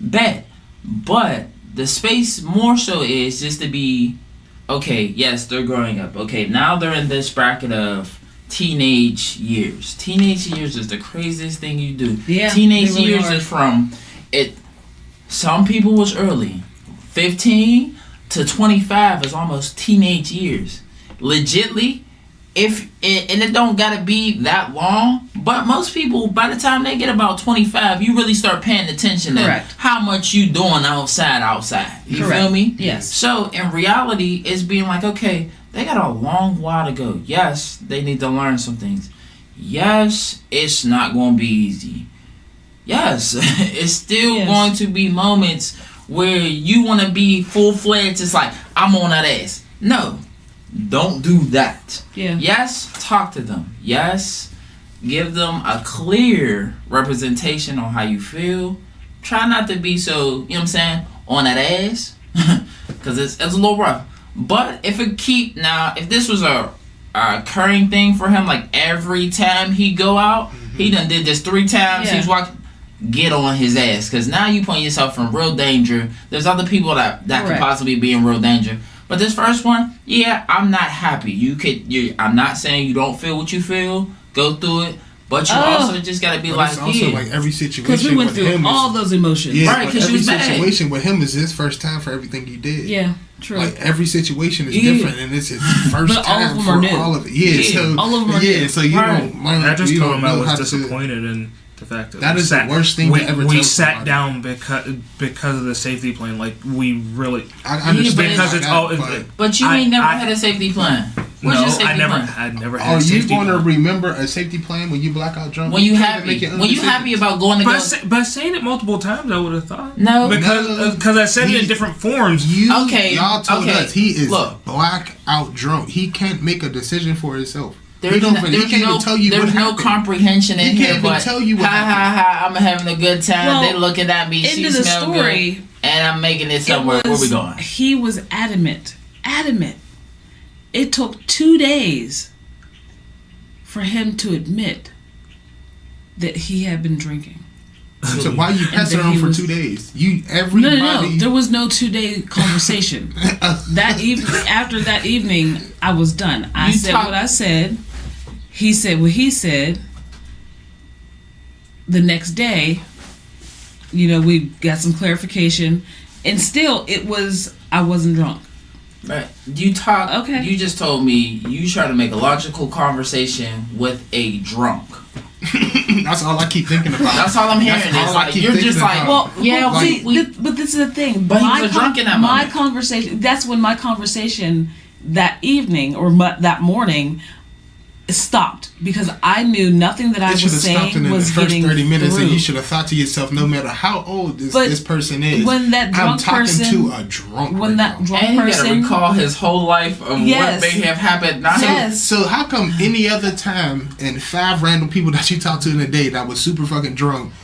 Speaker 4: Bet. But the space more so is just to be, okay, yes, they're growing up. Okay, now they're in this bracket of teenage years. Teenage years is the craziest thing you do. Yeah, teenage really years is from it. Some people was early. 15 to 25 is almost teenage years. Legitly, and it don't gotta be that long. But most people, by the time they get about 25, you really start paying attention to how much you doing outside. You feel me?
Speaker 1: Yes.
Speaker 4: So in reality, it's being like, okay, they got a long while to go. Yes, they need to learn some things. Yes, it's not going to be easy. Yes, it's still going to be moments where you want to be full-fledged. It's like, I'm on that ass. No, don't do that.
Speaker 1: Yeah.
Speaker 4: Yes, talk to them. Yes, give them a clear representation on how you feel. Try not to be so, you know what I'm saying, on that ass. Because because it's a little rough. But if this was a occurring thing for him, like every time he go out, he done did this 3 times. He's walking. Get on his ass, because now you putting yourself in real danger. There's other people that could possibly be in real danger. But this first one, I'm not happy. I'm not saying you don't feel what you feel. Go through it. But you also just gotta be like,
Speaker 3: it's also like every situation
Speaker 1: because we went
Speaker 3: with
Speaker 1: through
Speaker 3: him
Speaker 1: all those emotions.
Speaker 3: Yeah,
Speaker 4: right? Because
Speaker 3: every
Speaker 4: you was mad.
Speaker 3: situation with him is his first time for everything he did.
Speaker 1: Yeah, true.
Speaker 3: Like every situation is different, and it's his first
Speaker 1: but
Speaker 3: time
Speaker 1: all of them
Speaker 3: for
Speaker 1: are new.
Speaker 3: all of it. Yeah, so
Speaker 1: all of them are new.
Speaker 3: so you don't.
Speaker 2: I just
Speaker 3: you
Speaker 2: told
Speaker 3: don't
Speaker 2: him I
Speaker 3: know how
Speaker 2: was
Speaker 3: to-
Speaker 2: disappointed in the fact that
Speaker 3: That is the worst thing to ever
Speaker 2: We
Speaker 3: tell
Speaker 2: sat
Speaker 3: somebody.
Speaker 2: down because of the safety plan. Like we really.
Speaker 3: I understand
Speaker 2: because it's all.
Speaker 4: But you ain't never had a safety plan. Where's your safety plan?
Speaker 2: I never had
Speaker 3: Are
Speaker 2: a
Speaker 3: you
Speaker 2: safety
Speaker 3: going to
Speaker 2: plan.
Speaker 3: remember a safety plan when you blackout drunk?
Speaker 4: When you happy about going to go.
Speaker 2: But saying it multiple times, I would have thought.
Speaker 4: No.
Speaker 2: Because I said it in different forms.
Speaker 3: Y'all told us he is
Speaker 4: Look.
Speaker 3: blackout drunk. He can't make a decision for himself.
Speaker 4: There's no comprehension in
Speaker 3: He
Speaker 4: here,
Speaker 3: can't even
Speaker 4: but
Speaker 3: tell you what
Speaker 4: ha, I'm having a good time.
Speaker 1: Well,
Speaker 4: They looking at me. She
Speaker 1: into the
Speaker 4: smell
Speaker 1: story,
Speaker 4: good, and I'm making it somewhere. Where we going?
Speaker 1: He was adamant. It took 2 days for him to admit that he had been drinking.
Speaker 3: So why you pestering him for 2 days?
Speaker 1: No. There was no 2-day conversation. That evening, after that evening, I was done. I said what I said. He said what he said. The next day, we got some clarification, and still, I wasn't drunk.
Speaker 4: Right. Okay. You just told me you try to make a logical conversation with a drunk.
Speaker 3: That's all I keep thinking about.
Speaker 4: That's all I'm hearing. You're just like,
Speaker 1: well,
Speaker 4: yeah.
Speaker 1: But this is the thing.
Speaker 4: But he was drunk in that moment.
Speaker 1: My conversation. That's when my conversation that evening or that morning stopped, because I knew nothing that I was saying was getting
Speaker 3: through. 30 minutes,
Speaker 1: through.
Speaker 3: and you should have thought to yourself, no matter how old this person is,
Speaker 1: when that drunk
Speaker 3: I'm talking
Speaker 1: person,
Speaker 3: to a drunk.
Speaker 1: When that drunk
Speaker 4: and
Speaker 1: person,
Speaker 4: you gotta recall his whole life of what may have happened.
Speaker 3: So how come any other time and 5 random people that you talked to in a day that was super fucking drunk,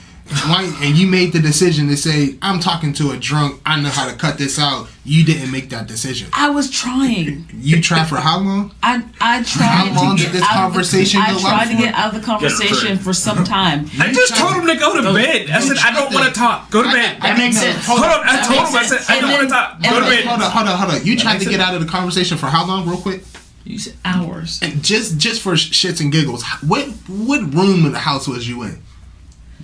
Speaker 3: and you made the decision to say, I'm talking to a drunk, I know how to cut this out, you didn't make that decision?
Speaker 1: I was trying.
Speaker 3: You tried for how long?
Speaker 1: I tried.
Speaker 3: How long did this conversation go on for?
Speaker 1: I tried to get out of the conversation for some time.
Speaker 2: I just told him to go to bed. I said, I don't want to talk. Go to bed.
Speaker 4: That makes sense.
Speaker 2: Hold on. I told him, I said, I don't want to talk. Go to bed.
Speaker 3: Hold on. You tried to get out of the conversation for how long, real quick?
Speaker 1: You said hours.
Speaker 3: And just for shits and giggles, what room in the house was you in?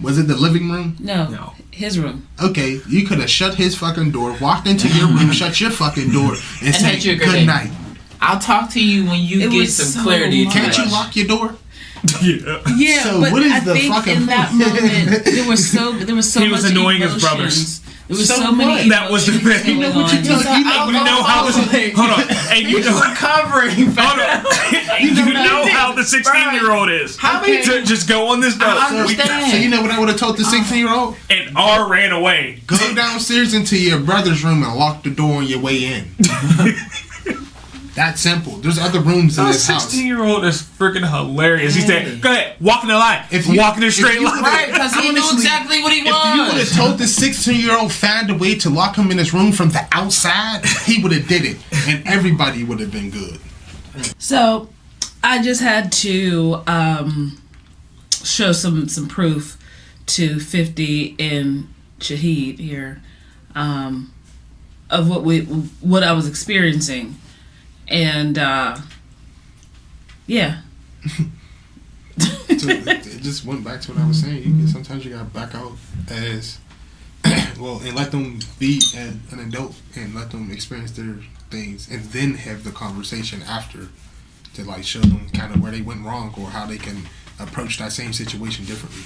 Speaker 3: Was it the living room?
Speaker 1: No. His room.
Speaker 3: Okay, you could have shut his fucking door, walked into your room, shut your fucking door, and said good night.
Speaker 4: I'll talk to you when you get some clarity.
Speaker 3: Can't you lock your door?
Speaker 1: Yeah.
Speaker 3: So
Speaker 1: but
Speaker 3: what is
Speaker 1: I
Speaker 3: the
Speaker 1: think
Speaker 3: fucking
Speaker 1: in that moment there was so
Speaker 2: He was
Speaker 1: much
Speaker 2: annoying
Speaker 1: emotions.
Speaker 2: his brothers.
Speaker 1: There was so
Speaker 3: So
Speaker 1: many
Speaker 3: what?
Speaker 2: That was the
Speaker 1: emotions
Speaker 2: thing.
Speaker 1: going
Speaker 3: What you
Speaker 1: on.
Speaker 3: tell- you
Speaker 2: know how this. Hold on. And you know
Speaker 4: recovering.
Speaker 2: Hold on. You know how the 16-year-old is.
Speaker 4: How many?
Speaker 2: Just go on this note.
Speaker 4: I understand.
Speaker 3: So you know what I would have told the 16-year-old?
Speaker 2: And R ran away.
Speaker 3: Go downstairs into your brother's room and lock the door on your way in. That simple. There's other rooms in this house.
Speaker 2: 16-year-old is freaking hilarious. He said, go ahead, walk in the line. Walk in the straight line.
Speaker 4: Right, because he knew exactly what he
Speaker 3: If you would have
Speaker 4: was.
Speaker 3: told the 16-year-old find a way to lock him in his room from the outside, he would have did it. And everybody would have been good.
Speaker 1: So I just had to show some proof to 50 and Shahid here of what I was experiencing. And yeah.
Speaker 3: So it just went back to what I was saying. Sometimes you gotta back out as well and let them be an adult and let them experience their things, and then have the conversation after to like show them kind of where they went wrong or how they can approach that same situation differently.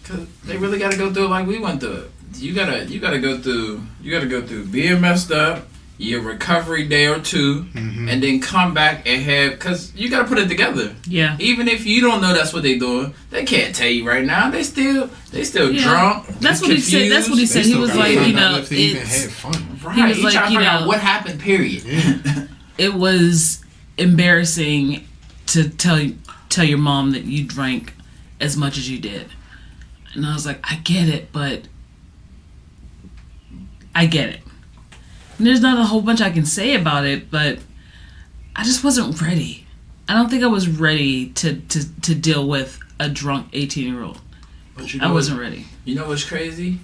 Speaker 4: Cause they really gotta go through it like we went through it. You gotta go through being messed up, your recovery day or two, and then come back and have, cause you gotta put it together.
Speaker 1: Yeah.
Speaker 4: Even if you don't know that's what they doing, they can't tell you right now. They still drunk.
Speaker 1: That's what he said. That's what he said. He was like,
Speaker 3: if they even had fun.
Speaker 4: Right.
Speaker 1: He was
Speaker 4: You
Speaker 1: like,
Speaker 4: trying to figure out what happened. Period.
Speaker 3: Yeah.
Speaker 1: it was embarrassing to tell your mom that you drank as much as you did. And I was like, I get it, but I get it. And there's not a whole bunch I can say about it, but I just wasn't ready. I don't think I was ready to deal with a drunk 18-year-old. I wasn't ready.
Speaker 4: You know what's crazy?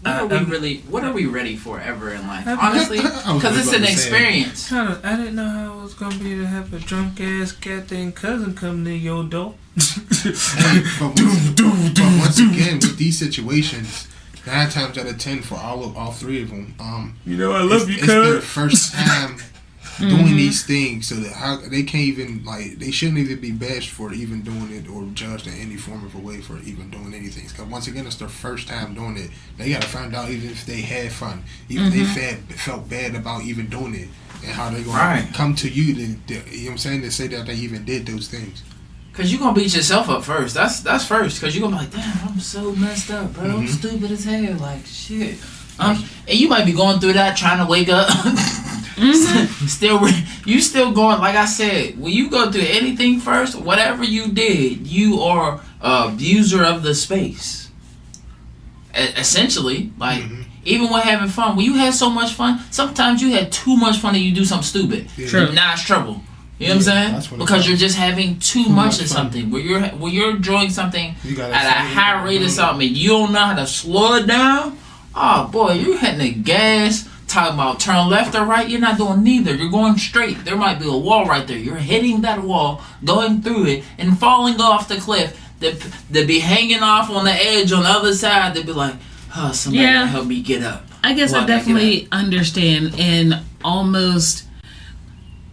Speaker 4: What are we ready for ever in life? Honestly, because it's an experience.
Speaker 2: I didn't know how it was gonna be to have a drunk ass goddamn cousin come to your door.
Speaker 3: But once again, with these situations, 9 times out of 10 for all 3 of them,
Speaker 2: I love you,
Speaker 3: it's their
Speaker 2: cuz.
Speaker 3: first time doing these things, so that they can't even they shouldn't even be bashed for even doing it or judged in any form of a way for even doing anything. Because once again, it's their first time doing it. They gotta find out even if they had fun, even if they felt bad about even doing it, and how they gonna come to you to you know what I'm saying, to say that they even did those things.
Speaker 4: Cause you gonna beat yourself up first. That's first. Cause you gonna be like, damn, I'm so messed up, bro. I'm stupid as hell. Like shit. And you might be going through that, trying to wake up. You still going. Like I said, when you go through anything first, whatever you did, you are a abuser of the space. Essentially, like even when having fun, when you had so much fun, sometimes you had too much fun and you do something stupid.
Speaker 1: True.
Speaker 4: Now it's trouble. You know what I'm saying? Because you're just having too much of something. When you're enjoying something at a high rate of something and you don't know how to slow it down, oh boy, you're hitting the gas, talking about turn left or right, you're not doing neither. You're going straight. There might be a wall right there. You're hitting that wall, going through it, and falling off the cliff. They'd be hanging off on the edge on the other side. They'd be like, oh, somebody help me get up.
Speaker 1: I guess I definitely understand, and almost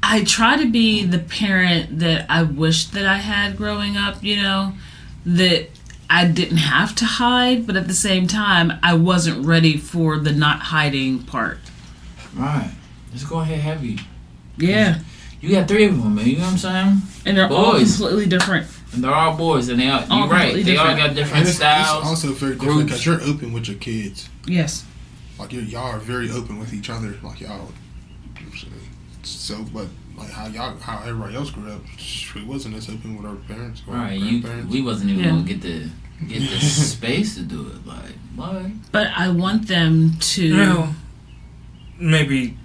Speaker 1: I try to be the parent that I wish that I had growing up, that I didn't have to hide, but at the same time, I wasn't ready for the not hiding part.
Speaker 4: Right. Let's go ahead, have you.
Speaker 1: Yeah.
Speaker 4: You got 3 of them, man. You know what I'm saying?
Speaker 1: And they're all completely different.
Speaker 4: And they're all boys, and you're right. They all got different styles.
Speaker 3: It's also very different because you're open with your kids.
Speaker 1: Yes.
Speaker 3: Like y'all are very open with each other. Like y'all. So, but like how everybody else grew up, we wasn't as open with our parents or grandparents.
Speaker 4: We wasn't even gonna get the space to do it. Like what?
Speaker 1: But I want them to.
Speaker 2: Maybe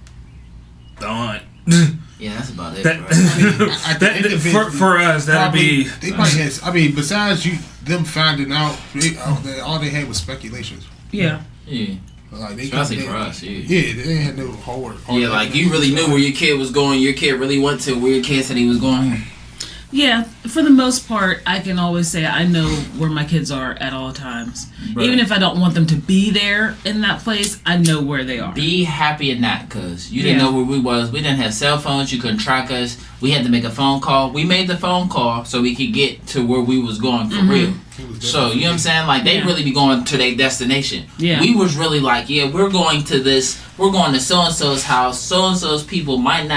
Speaker 2: the aunt.
Speaker 4: Yeah, that's about it.
Speaker 2: For us, that'd be.
Speaker 3: They probably had. I mean, besides them finding out, all they had was speculations.
Speaker 1: Yeah.
Speaker 4: Yeah.
Speaker 3: Like
Speaker 4: especially for us,
Speaker 3: they didn't have no hard.
Speaker 4: Yeah, like you really knew where your kid was going. Your kid really went to where your kid said he was going.
Speaker 1: Yeah, for the most part, I can always say I know where my kids are at all times. Right. Even if I don't want them to be there in that place, I know where they are.
Speaker 4: Be happy in that, because you didn't know where we was. We didn't have cell phones. You couldn't track us. We had to make a phone call. We made the phone call so we could get to where we was going for real. So, you know what I'm saying? Like, they really be going to their destination. Yeah. We was really like, we're going to this. We're going to so-and-so's house. So-and-so's people might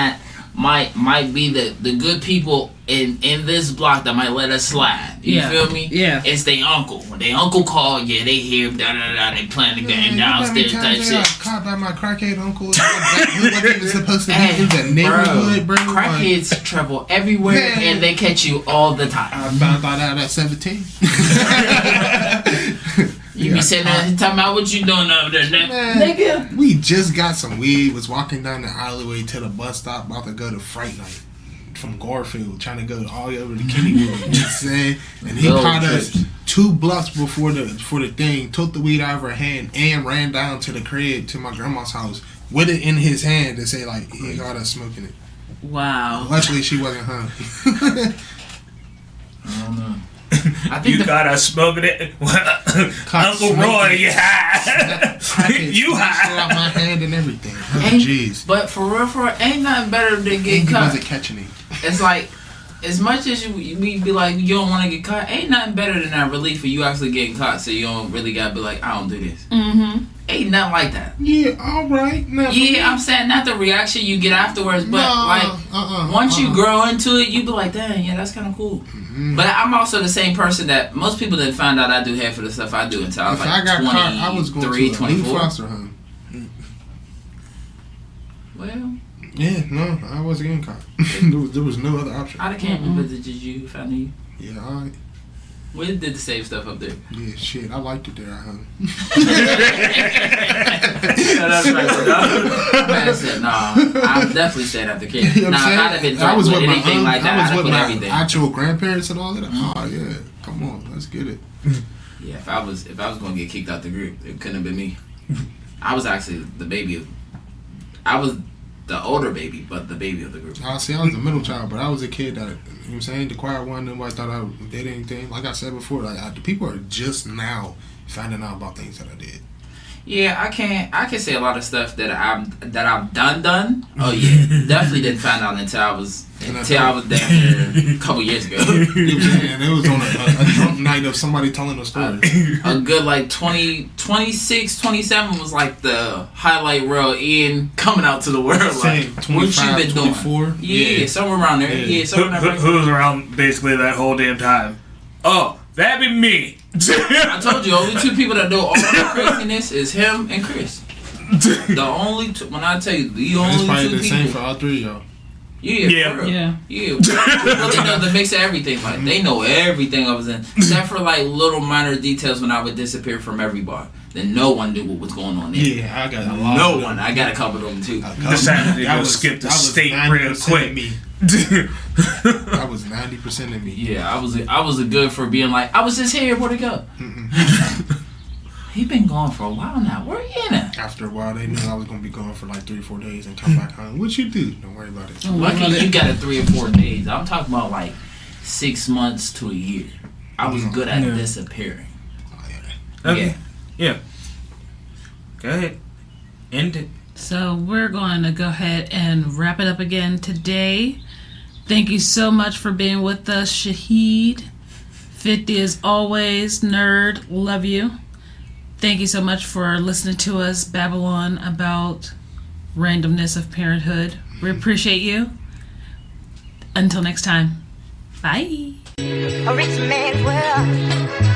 Speaker 4: be the good people in this block that might let us slide. You feel me? Yeah. It's their uncle. When their uncle called, they hear da-da-da-da, they playing the game downstairs type shit. I got
Speaker 3: caught by my crackhead uncle. He wasn't even supposed to be in the neighborhood, bro.
Speaker 4: Crackheads travel everywhere and they catch you all the time.
Speaker 3: I found out at 17.
Speaker 4: You be sitting there talking about what you doing over there, nigga.
Speaker 3: We just got some weed, was walking down the alleyway to the bus stop, about to go to Fright Night from Garfield, trying to go all the way over to Kennywood. And he caught us 2 blocks before the thing, took the weed out of her hand, and ran down to the crib to my grandma's house with it in his hand to say, like, he got us smoking it.
Speaker 1: Wow.
Speaker 3: Luckily, she wasn't hung.
Speaker 4: I don't know.
Speaker 2: I think you got us smoking it. Uncle Roy, you high. You high.
Speaker 3: Out my hand and everything. Jeez.
Speaker 4: But for real, ain't nothing better than getting caught.
Speaker 3: He wasn't catching me.
Speaker 4: It's like, as much as we be like, you don't want to get caught, ain't nothing better than that relief for you actually getting caught, so you don't really got to be like, I don't do this.
Speaker 1: Mm-hmm.
Speaker 4: Ain't nothing like that.
Speaker 3: Yeah, alright.
Speaker 4: I'm saying not the reaction you get afterwards, but once you grow into it, you be like, dang, yeah, that's kind of cool. Mm-hmm. But I'm also the same person that most people didn't find out I do half of the stuff I do until I was like 23,
Speaker 3: caught, I was going to
Speaker 4: 24.
Speaker 3: foster home.
Speaker 4: Well.
Speaker 3: Yeah, no, I wasn't getting caught. there was no other option.
Speaker 4: I came and visited you, found you.
Speaker 3: Yeah, alright.
Speaker 4: We did the same stuff up there.
Speaker 3: Yeah, shit, I liked it there.
Speaker 4: That's right. Man said, nah, I definitely stayed at the kid.
Speaker 3: You know
Speaker 4: Nah,
Speaker 3: what
Speaker 4: if
Speaker 3: I'm
Speaker 4: I'd have been
Speaker 3: saying? I was with my
Speaker 4: anything like that, I'd
Speaker 3: I was
Speaker 4: have
Speaker 3: with
Speaker 4: put
Speaker 3: my
Speaker 4: everything.
Speaker 3: actual grandparents and all that. Oh yeah, come on, let's get it.
Speaker 4: Yeah, if I was gonna get kicked out the group, it couldn't have been me. I was actually the baby. I was the older baby, but the baby of the group.
Speaker 3: I was the middle child, but I was a kid that, you know what I'm saying, the quiet one. Nobody thought I did anything. Like I said before, the people are just now finding out about things that I did.
Speaker 4: Yeah, I can say a lot of stuff that I've done. Oh yeah, definitely didn't find out until I was down there a couple years ago.
Speaker 3: You know what I'm saying? And it was on a drunk night of somebody telling a story.
Speaker 4: A good like 26, 27 was like the highlight reel in coming out to the world.
Speaker 3: Same,
Speaker 4: like, what you been
Speaker 3: 24?
Speaker 4: doing? Yeah, somewhere around there. Yeah, somewhere around there.
Speaker 2: Who was around basically that whole damn time? Oh, that'd be me.
Speaker 4: I told you, only two people that do all the craziness is him and Chris. The only two, when I tell you, the only
Speaker 3: It's probably
Speaker 4: two
Speaker 3: the
Speaker 4: people.
Speaker 3: same for all three of y'all.
Speaker 4: Yeah. For real.
Speaker 1: Yeah.
Speaker 4: Yeah. Well, they know the mix of everything. Like, they know everything I was in. Except for, like, little minor details when I would disappear from every bar. Then no one knew what was going on there.
Speaker 3: Yeah, I got a lot.
Speaker 4: No one. I got a couple of them, too.
Speaker 2: Decided to go skip the state real quick.
Speaker 3: That was 90% of me.
Speaker 4: Yeah, I was a good for being like, I was just here. Where'd it go? He been gone for a while now. Where you in at?
Speaker 3: After a while, they knew I was going to be gone for like 3 or 4 days and come back home. What you do? Don't worry about it.
Speaker 4: Lucky you got it 3 or 4 days. I'm talking about like 6 months to a year. I was good at disappearing.
Speaker 3: Oh, yeah.
Speaker 2: Okay. Yeah. Go ahead. End it.
Speaker 1: So we're going to go ahead and wrap it up again today. Thank you so much for being with us, Shahid. 50 as always, nerd. Love you. Thank you so much for listening to us babble on about randomness of parenthood. We appreciate you. Until next time. Bye.
Speaker 5: A rich man's world.